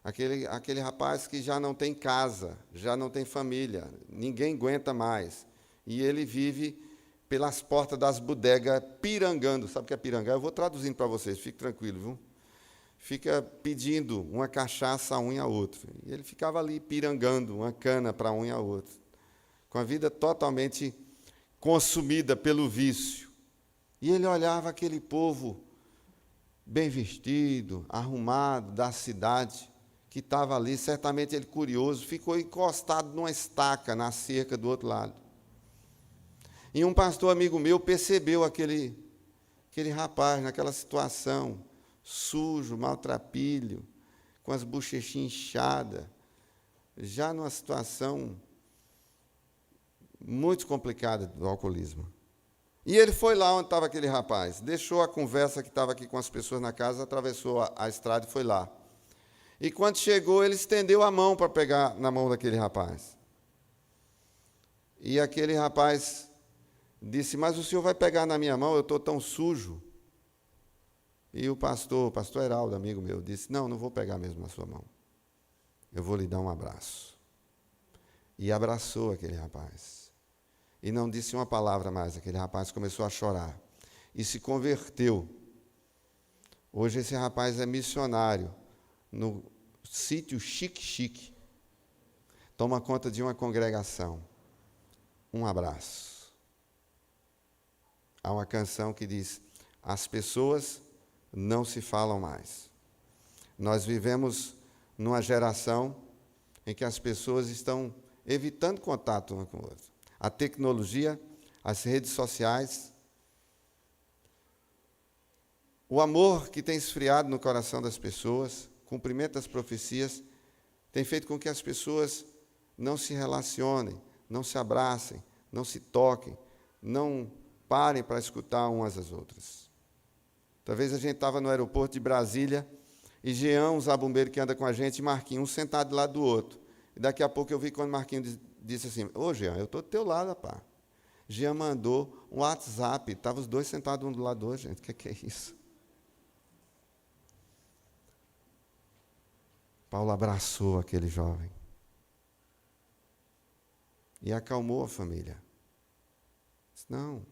Aquele rapaz que já não tem casa, já não tem família, ninguém aguenta mais. E ele vive pelas portas das bodegas pirangando. Sabe o que é pirangar? Eu vou traduzindo para vocês, fique tranquilo, viu? Fica pedindo uma cachaça a um e a outro. E ele ficava ali pirangando uma cana para um e a outro, com a vida totalmente consumida pelo vício. E ele olhava aquele povo bem vestido, arrumado, da cidade, que estava ali, certamente ele curioso, ficou encostado numa estaca, na cerca do outro lado. E um pastor amigo meu percebeu aquele rapaz naquela situação, sujo, maltrapilho, com as bochechinhas inchadas, já numa situação muito complicada do alcoolismo. E ele foi lá onde estava aquele rapaz, deixou a conversa que estava aqui com as pessoas na casa, atravessou a estrada e foi lá. E quando chegou, ele estendeu a mão para pegar na mão daquele rapaz. E aquele rapaz disse: mas o senhor vai pegar na minha mão, eu estou tão sujo. E o pastor Heraldo, amigo meu, disse: não vou pegar mesmo na sua mão. Eu vou lhe dar um abraço. E abraçou aquele rapaz. E não disse uma palavra mais. Aquele rapaz começou a chorar. E se converteu. Hoje esse rapaz é missionário no sítio Chique. Toma conta de uma congregação. Um abraço. Há uma canção que diz: as pessoas não se falam mais. Nós vivemos numa geração em que as pessoas estão evitando contato uma com a outra. A tecnologia, as redes sociais, o amor que tem esfriado no coração das pessoas, cumprimento das profecias, tem feito com que as pessoas não se relacionem, não se abracem, não se toquem, não parem para escutar umas às outras. Talvez a gente estava no aeroporto de Brasília e Jean, um zabumbeiro que anda com a gente, e Marquinhos, um sentado do lado do outro. E daqui a pouco eu vi quando Marquinhos disse assim: ô Jean, eu estou do teu lado, rapaz. Jean mandou um WhatsApp, estavam os dois sentados um do lado do outro, gente. O que é isso? Paulo abraçou aquele jovem e acalmou a família. Disse: não,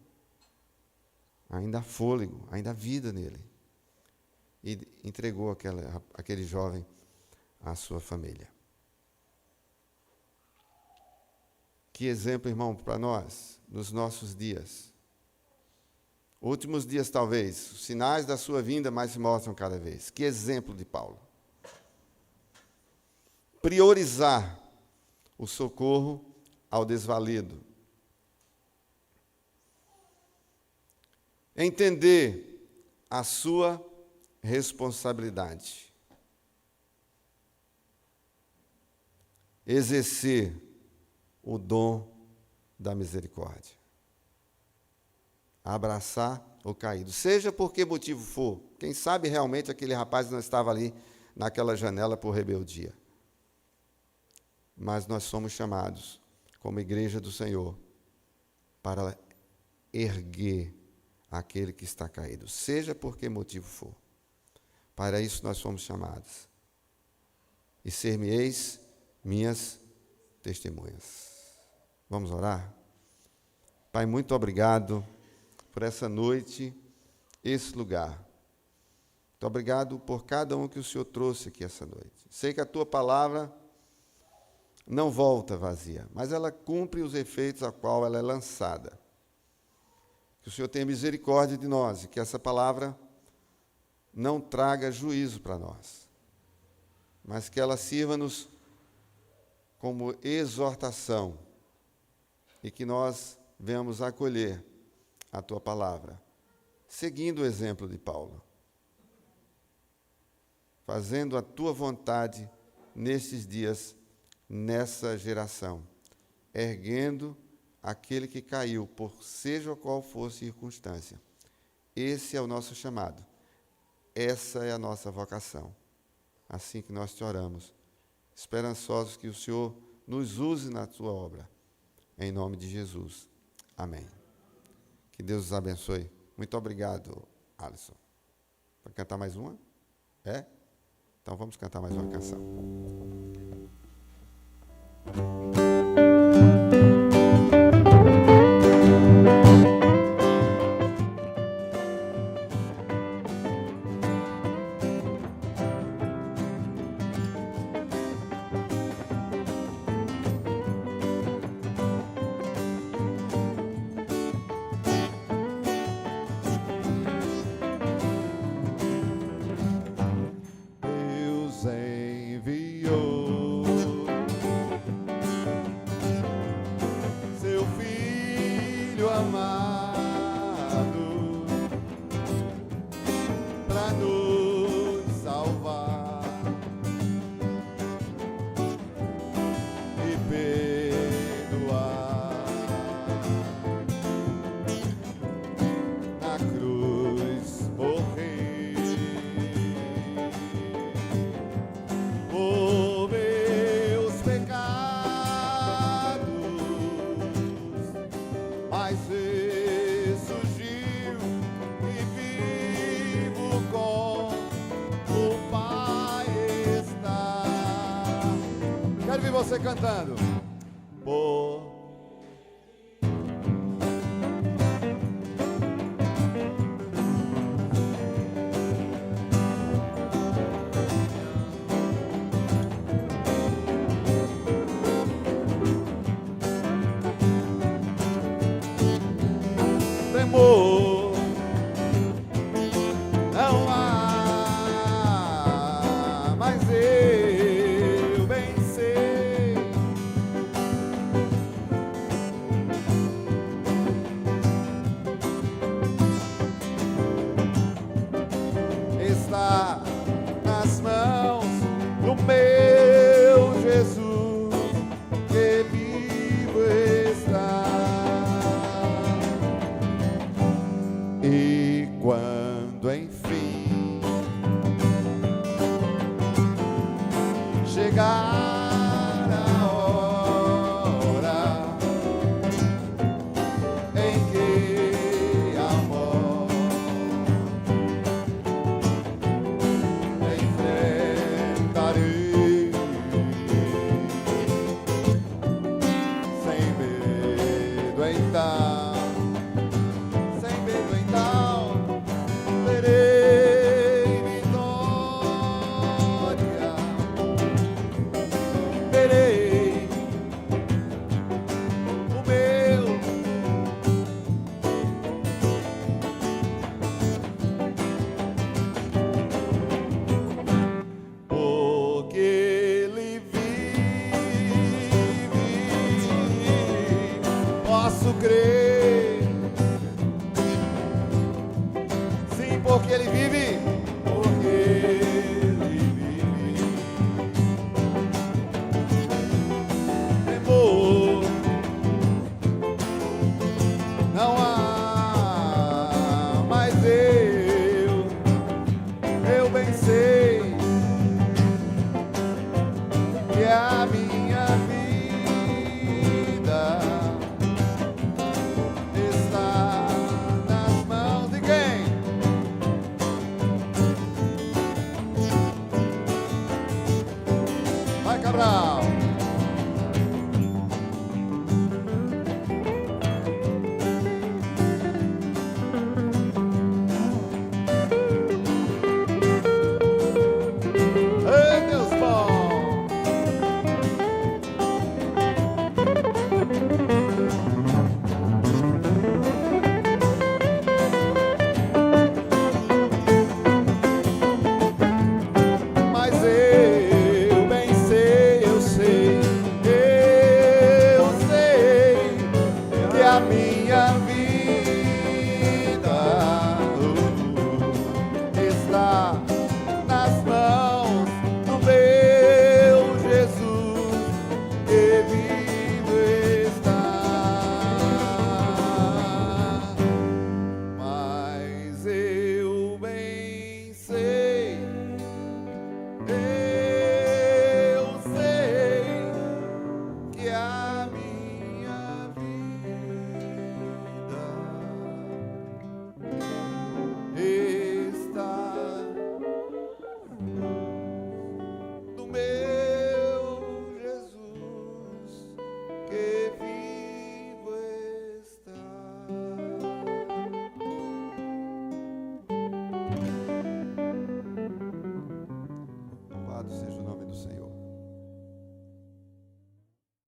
ainda há fôlego, ainda há vida nele. E entregou aquele jovem à sua família. Que exemplo, irmão, para nós, nos nossos dias. Últimos dias, talvez, os sinais da sua vinda mais se mostram cada vez. Que exemplo de Paulo. Priorizar o socorro ao desvalido. Entender a sua responsabilidade. Exercer o dom da misericórdia. Abraçar o caído. Seja por que motivo for. Quem sabe realmente aquele rapaz não estava ali naquela janela por rebeldia. Mas nós somos chamados, como igreja do Senhor, para erguer aquele que está caído, seja por que motivo for. Para isso nós fomos chamados. E ser-me-eis minhas testemunhas. Vamos orar? Pai, muito obrigado por essa noite, esse lugar. Muito obrigado por cada um que o Senhor trouxe aqui essa noite. Sei que a tua palavra não volta vazia, mas ela cumpre os efeitos a qual ela é lançada. Que o Senhor tenha misericórdia de nós e que essa palavra não traga juízo para nós, mas que ela sirva-nos como exortação e que nós venhamos acolher a tua palavra, seguindo o exemplo de Paulo, fazendo a tua vontade nesses dias, nessa geração, erguendo aquele que caiu, por seja qual for a circunstância. Esse é o nosso chamado, essa é a nossa vocação. Assim que nós te oramos, esperançosos que o Senhor nos use na tua obra, em nome de Jesus. Amém. Que Deus os abençoe. Muito obrigado, Alisson. Vai cantar mais uma? É? Então vamos cantar mais uma canção. Deus enviou seu Filho amado para nos salvar e perdoar. Na cruz morrer por meus pecados, mas ressurgiu e vivo com o Pai está. Quero ver você cantando. Por temor